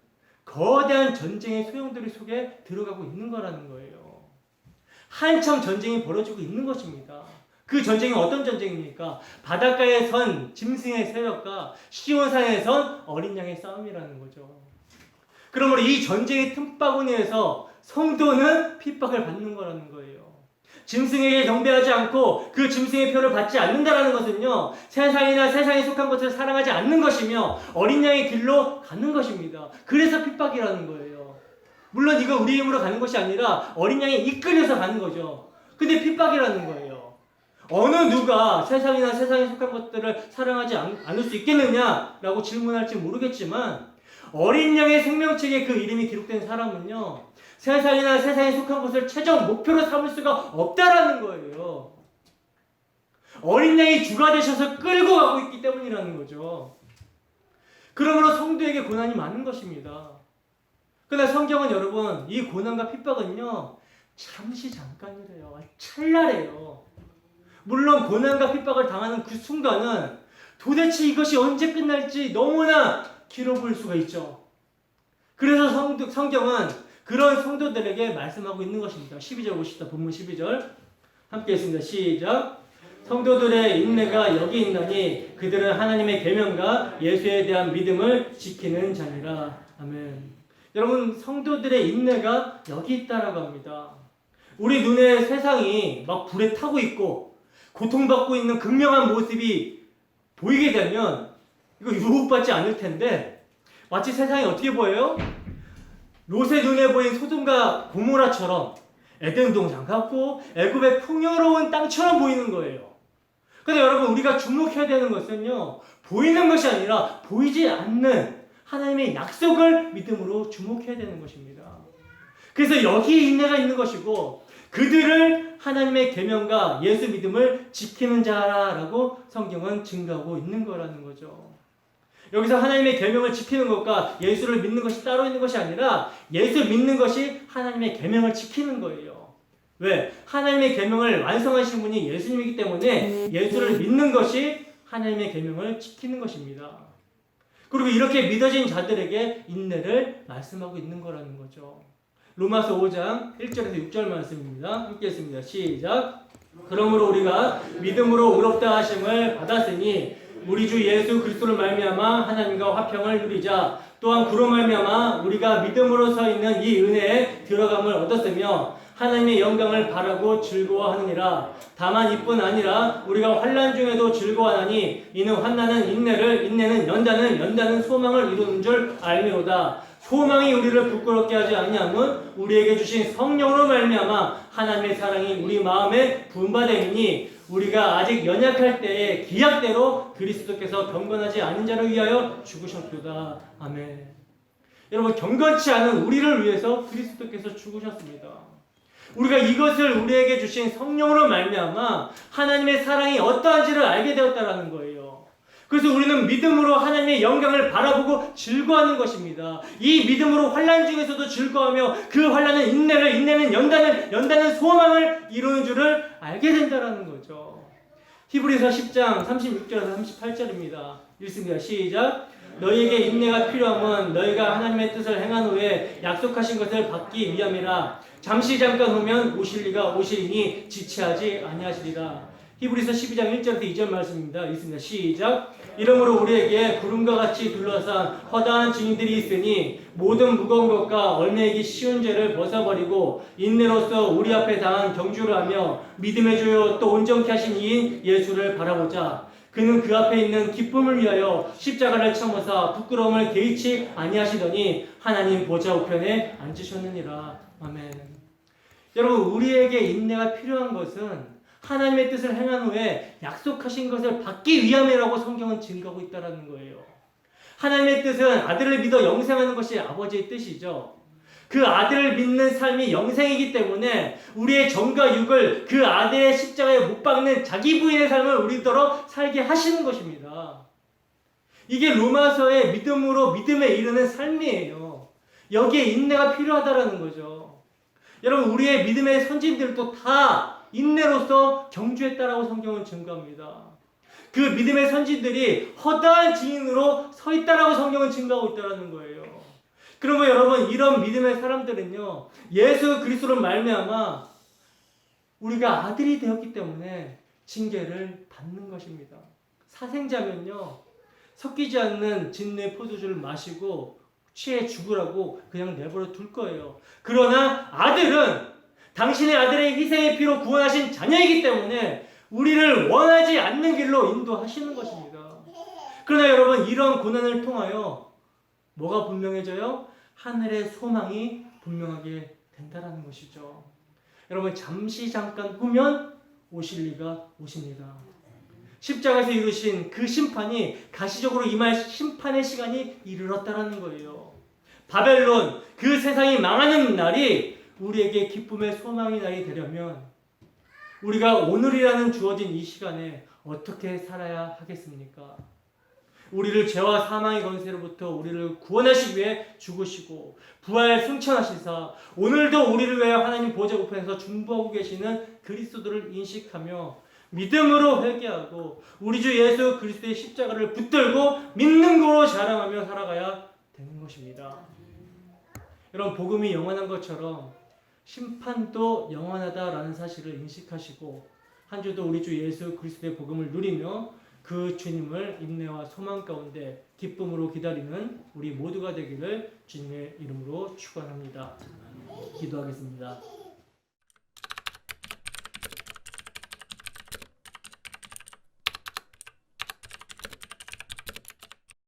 거대한 전쟁의 소용돌이 속에 들어가고 있는 거라는 거예요. 한참 전쟁이 벌어지고 있는 것입니다. 그 전쟁이 어떤 전쟁입니까? 바닷가에 선 짐승의 세력과 시온산에 선 어린 양의 싸움이라는 거죠. 그러므로 이 전쟁의 틈바구니에서 성도는 핍박을 받는 거라는 거예요. 짐승에게 경배하지 않고 그 짐승의 표를 받지 않는다는 것은요, 세상이나 세상에 속한 것을 사랑하지 않는 것이며 어린 양의 길로 가는 것입니다. 그래서 핍박이라는 거예요. 물론 이거 우리 힘으로 가는 것이 아니라 어린 양이 이끌려서 가는 거죠. 근데 핍박이라는 거예요. 어느 누가 세상이나 세상에 속한 것들을 사랑하지 않을 수 있겠느냐라고 질문할지 모르겠지만 어린 양의 생명책에 그 이름이 기록된 사람은요, 세상이나 세상에 속한 것을 최종 목표로 삼을 수가 없다라는 거예요. 어린 양이 주가 되셔서 끌고 가고 있기 때문이라는 거죠. 그러므로 성도에게 고난이 많은 것입니다. 그러나 성경은 여러분, 이 고난과 핍박은요, 잠시 잠깐이래요. 찰나래요. 물론 고난과 핍박을 당하는 그 순간은 도대체 이것이 언제 끝날지 너무나 길어 보일 수가 있죠. 그래서 성경은 그런 성도들에게 말씀하고 있는 것입니다. 12절 보십시다. 본문 12절 함께 했습니다. 시작. 성도들의 인내가 여기 있나니 그들은 하나님의 계명과 예수에 대한 믿음을 지키는 자니라. 아멘. 여러분, 성도들의 인내가 여기 있다라고 합니다. 우리 눈에 세상이 막 불에 타고 있고 고통받고 있는 극명한 모습이 보이게 되면 이거 유혹받지 않을 텐데, 마치 세상이 어떻게 보여요? 롯의 눈에 보인 소돔과 고모라처럼 에덴 동산 같고 애굽의 풍요로운 땅처럼 보이는 거예요. 근데 여러분, 우리가 주목해야 되는 것은요, 보이는 것이 아니라 보이지 않는 하나님의 약속을 믿음으로 주목해야 되는 것입니다. 그래서 여기에 인내가 있는 것이고 그들을 하나님의 계명과 예수 믿음을 지키는 자라고 성경은 증거하고 있는 거라는 거죠. 여기서 하나님의 계명을 지키는 것과 예수를 믿는 것이 따로 있는 것이 아니라 예수 믿는 것이 하나님의 계명을 지키는 거예요. 왜? 하나님의 계명을 완성하신 분이 예수님이기 때문에 예수를 믿는 것이 하나님의 계명을 지키는 것입니다. 그리고 이렇게 믿어진 자들에게 인내를 말씀하고 있는 거라는 거죠. 로마서 5장 1절에서 6절 말씀입니다. 함께 했습니다. 시작. 그러므로 우리가 믿음으로 의롭다 하심을 받았으니 우리 주 예수 그리스도를 말미암아 하나님과 화평을 누리자. 또한 그로 말미암아 우리가 믿음으로 서 있는 이 은혜에 들어감을 얻었으며 하나님의 영광을 바라고 즐거워하느니라. 다만 이뿐 아니라 우리가 환난 중에도 즐거워하나니 이는 환난은 인내를, 인내는 연단을, 연단은 소망을 이루는 줄 알미로다. 소망이 우리를 부끄럽게 하지 아니함은 우리에게 주신 성령으로 말미암아 하나님의 사랑이 우리 마음에 분바됨이니 우리가 아직 연약할 때에 기약대로 그리스도께서 경건하지 않은 자를 위하여 죽으셨도다. 아멘. 여러분, 경건치 않은 우리를 위해서 그리스도께서 죽으셨습니다. 우리가 이것을 우리에게 주신 성령으로 말미암아 하나님의 사랑이 어떠한지를 알게 되었다라는 거예요. 그래서 우리는 믿음으로 하나님의 영광을 바라보고 즐거워하는 것입니다. 이 믿음으로 환난 중에서도 즐거워하며 그 환난은 인내를, 인내는 연단을, 연단은 소망을 이루는 줄을 알게 된다라는 거죠. 히브리서 10장 36절에서 38절입니다. 읽습니다. 시작. 너희에게 인내가 필요함은 너희가 하나님의 뜻을 행한 후에 약속하신 것을 받기 위함이라. 잠시 잠깐 후면 오실 이가 오시리니 지체하지 아니하시리라. 히브리서 12장 1절에서 2절 말씀입니다. 읽습니다. 시작. 이러므로 우리에게 구름과 같이 둘러싼 허다한 증인들이 있으니 모든 무거운 것과 얽매이기 쉬운 죄를 벗어버리고 인내로서 우리 앞에 당한 경주를 하며 믿음의 주요 또 온전케 하신 이인 예수를 바라보자. 그는 그 앞에 있는 기쁨을 위하여 십자가를 참으사 부끄러움을 개의치 아니하시더니 하나님 보좌 우편에 앉으셨느니라. 아멘. 여러분, 우리에게 인내가 필요한 것은 하나님의 뜻을 행한 후에 약속하신 것을 받기 위함이라고 성경은 증거하고 있다는 거예요. 하나님의 뜻은 아들을 믿어 영생하는 것이 아버지의 뜻이죠. 그 아들을 믿는 삶이 영생이기 때문에 우리의 정과 육을 그 아들의 십자가에 못 박는 자기 부인의 삶을 우리더러 살게 하시는 것입니다. 이게 로마서의 믿음으로 믿음에 이르는 삶이에요. 여기에 인내가 필요하다는 거죠. 여러분, 우리의 믿음의 선진들도 다 인내로서 경주했다라고 성경은 증거합니다. 그 믿음의 선진들이 허다한 증인으로 서 있다라고 성경은 증거하고 있다는 거예요. 그러면 여러분, 이런 믿음의 사람들은요, 예수 그리스도를 말미암아 우리가 아들이 되었기 때문에 징계를 받는 것입니다. 사생자면요, 섞이지 않는 진의 포도주를 마시고 취해 죽으라고 그냥 내버려 둘 거예요. 그러나 아들은 당신의 아들의 희생의 피로 구원하신 자녀이기 때문에 우리를 원하지 않는 길로 인도하시는 것입니다. 그러나 여러분, 이런 고난을 통하여 뭐가 분명해져요? 하늘의 소망이 분명하게 된다는 것이죠. 여러분, 잠시 잠깐 후면 오실 이가 오십니다. 십자가에서 이루신 그 심판이 가시적으로 임할 심판의 시간이 이르렀다는 거예요. 바벨론, 그 세상이 망하는 날이 우리에게 기쁨의 소망의 날이 되려면 우리가 오늘이라는 주어진 이 시간에 어떻게 살아야 하겠습니까? 우리를 죄와 사망의 권세로부터 우리를 구원하시기 위해 죽으시고 부활 승천하시사 오늘도 우리를 위하여 하나님 보좌 우편에서 중보하고 계시는 그리스도를 인식하며 믿음으로 회개하고 우리 주 예수 그리스도의 십자가를 붙들고 믿는 거로 자랑하며 살아가야 되는 것입니다. 여러분, 복음이 영원한 것처럼 심판도 영원하다라는 사실을 인식하시고 한 주도 우리 주 예수 그리스도의 복음을 누리며 그 주님을 인내와 소망 가운데 기쁨으로 기다리는 우리 모두가 되기를 주님의 이름으로 축원합니다. 기도하겠습니다.